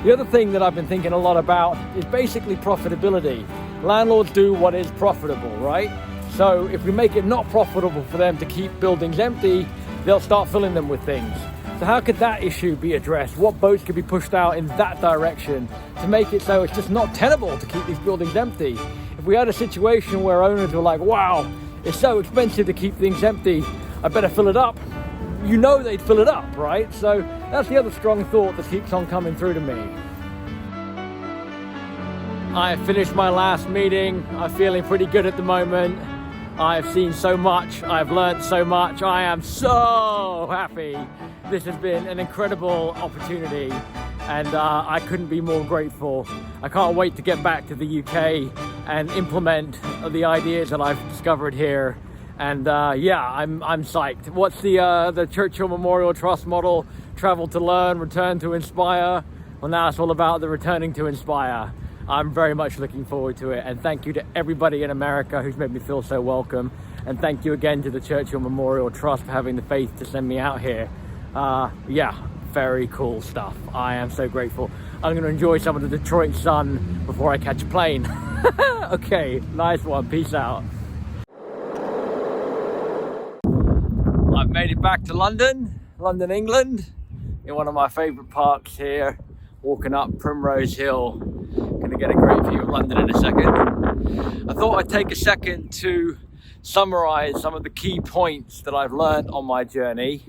The other thing that I've been thinking a lot about is basically profitability. Landlords do what is profitable, right? So if we make it not profitable for them to keep buildings empty, they'll start filling them with things. So how could that issue be addressed? What boats could be pushed out in that direction to make it so it's just not tenable to keep these buildings empty? If we had a situation where owners were like, wow, it's so expensive to keep things empty, I better fill it up. You know they'd fill it up, right? So that's the other strong thought that keeps on coming through to me. I finished my last meeting. I'm feeling pretty good at the moment. I've seen so much. I've learned so much. I am so happy. This has been an incredible opportunity and I couldn't be more grateful. I can't wait to get back to the UK and implement the ideas that I've discovered here. And yeah, I'm psyched. What's the Churchill Memorial Trust model? Travel to learn, return to inspire. Well, now it's all about the returning to inspire. I'm very much looking forward to it. And thank you to everybody in America who's made me feel so welcome. And thank you again to the Churchill Memorial Trust for having the faith to send me out here. Yeah, very cool stuff. I am so grateful. I'm going to enjoy some of the Detroit sun before I catch a plane. Okay, nice one. Peace out. I've made it back to London, England, in one of my favourite parks here, walking up Primrose Hill. Gonna get a great view of London in a second. I thought I'd take a second to summarise some of the key points that I've learned on my journey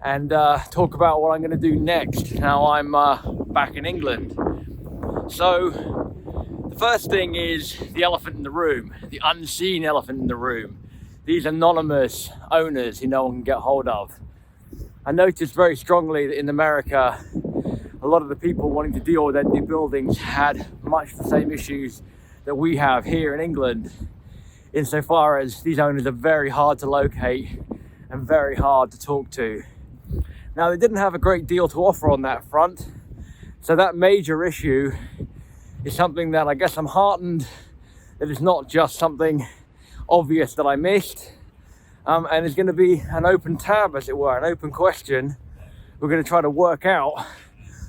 and talk about what I'm going to do next now I'm back in England. So the first thing is the elephant in the room, the unseen elephant in the room. These anonymous owners who no one can get hold of. I noticed very strongly that in America, a lot of the people wanting to deal with empty buildings had much the same issues that we have here in England, insofar as these owners are very hard to locate and very hard to talk to. Now, they didn't have a great deal to offer on that front, so that major issue is something that I guess I'm heartened that it's not just something obvious that I missed, and it's going to be an open tab, as it were, an open question. We're going to try to work out,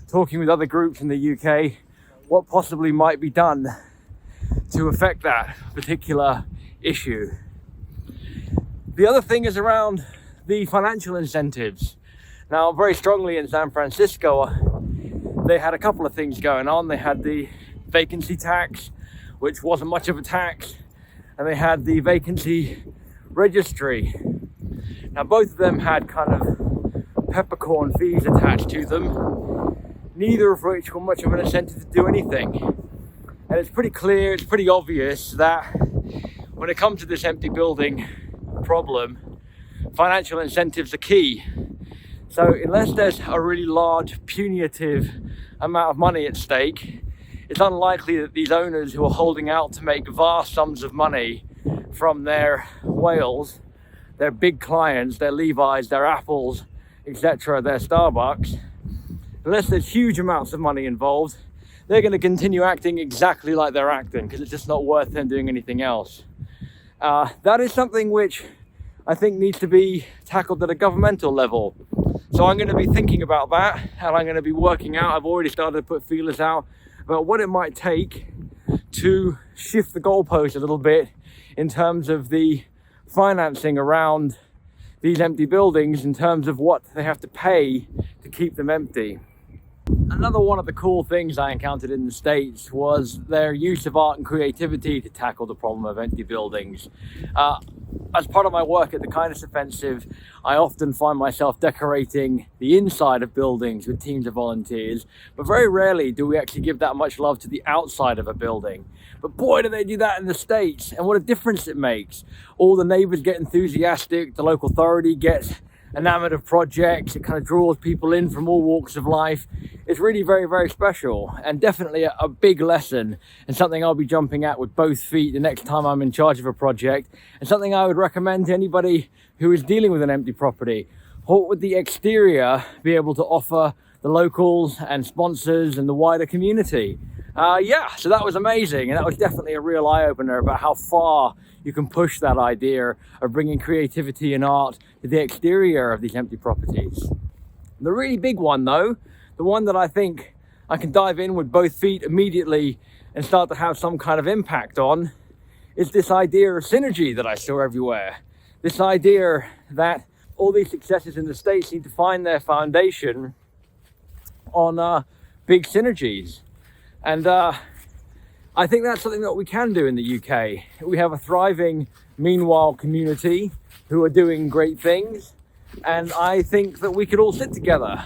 talking with other groups in the UK, what possibly might be done to affect that particular issue. The other thing is around the financial incentives. Now, very strongly in San Francisco, they had a couple of things going on. They had the vacancy tax, which wasn't much of a tax, and they had the vacancy registry. Now, both of them had kind of peppercorn fees attached to them, neither of which were much of an incentive to do anything. And it's pretty clear, it's pretty obvious that when it comes to this empty building problem, financial incentives are key. So unless there's a really large punitive amount of money at stake, it's unlikely that these owners who are holding out to make vast sums of money from their whales, their big clients, their Levi's, their Apples, etc., their Starbucks, unless there's huge amounts of money involved, they're going to continue acting exactly like they're acting because it's just not worth them doing anything else. That is something which I think needs to be tackled at a governmental level. So I'm going to be thinking about that, and I'm going to be working out, I've already started to put feelers out about what it might take to shift the goalpost a little bit in terms of the financing around these empty buildings, in terms of what they have to pay to keep them empty. Another one of the cool things I encountered in the States was their use of art and creativity to tackle the problem of empty buildings. As part of my work at the Kindness Offensive, I often find myself decorating the inside of buildings with teams of volunteers, but very rarely do we actually give that much love to the outside of a building. But boy, do they do that in the States, and what a difference it makes. All the neighbors get enthusiastic, the local authority gets enamored of projects, it kind of draws people in from all walks of life. It's really very, very special, and definitely a big lesson, and something I'll be jumping at with both feet the next time I'm in charge of a project, and something I would recommend to anybody who is dealing with an empty property. What would the exterior be able to offer the locals and sponsors and the wider community? Yeah, so that was amazing, and that was definitely a real eye-opener about how far you can push that idea of bringing creativity and art to the exterior of these empty properties. The really big one though, the one that I think I can dive in with both feet immediately and start to have some kind of impact on, is this idea of synergy that I saw everywhere. This idea that all these successes in the States seem to find their foundation on big synergies. And I think that's something that we can do in the UK. We have a thriving Meanwhile community who are doing great things. And I think that we could all sit together.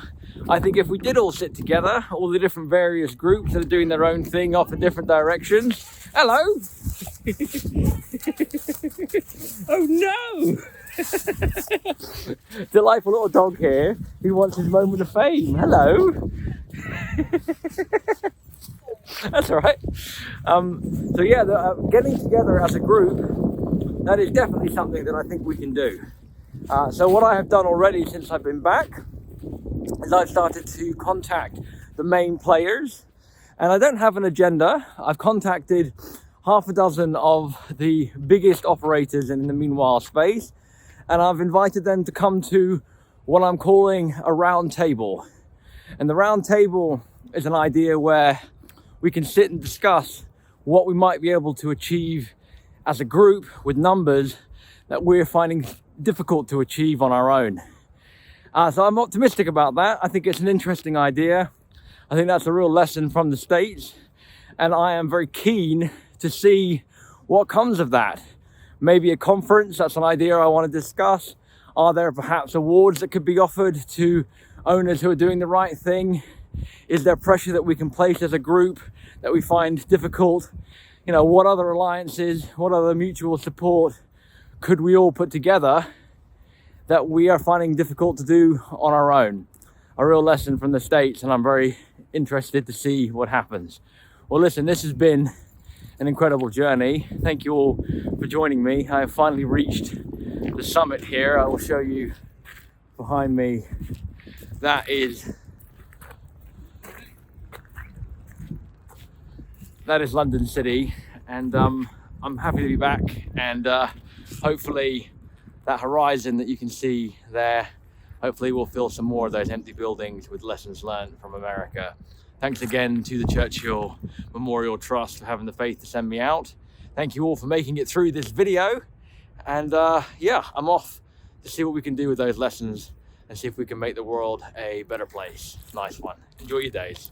I think if we did all sit together, all the different various groups that are doing their own thing off in different directions. Hello! Oh no! Delightful little dog here who wants his moment of fame. Hello! That's all right. So yeah, getting together as a group, that is definitely something that I think we can do. So what I have done already since I've been back is I've started to contact the main players, and I don't have an agenda. I've contacted half a dozen of the biggest operators in the Meanwhile space, and I've invited them to come to what I'm calling a round table. And the round table is an idea where we can sit and discuss what we might be able to achieve as a group with numbers that we're finding difficult to achieve on our own. So I'm optimistic about that. I think it's an interesting idea. I think that's a real lesson from the States, and I am very keen to see what comes of that. Maybe a conference, that's an idea I want to discuss. Are there perhaps awards that could be offered to owners who are doing the right thing? Is there pressure that we can place as a group that we find difficult? You know, what other alliances, what other mutual support could we all put together that we are finding difficult to do on our own? A real lesson from the States, and I'm very interested to see what happens. Well, listen, this has been an incredible journey. Thank you all for joining me. I have finally reached the summit here. I will show you behind me. That is London City, and I'm happy to be back, and hopefully that horizon that you can see there, hopefully we'll fill some more of those empty buildings with lessons learned from America. Thanks again to the Churchill Memorial Trust for having the faith to send me out. Thank you all for making it through this video, and yeah, I'm off to see what we can do with those lessons and see if we can make the world a better place. Nice one. Enjoy your days.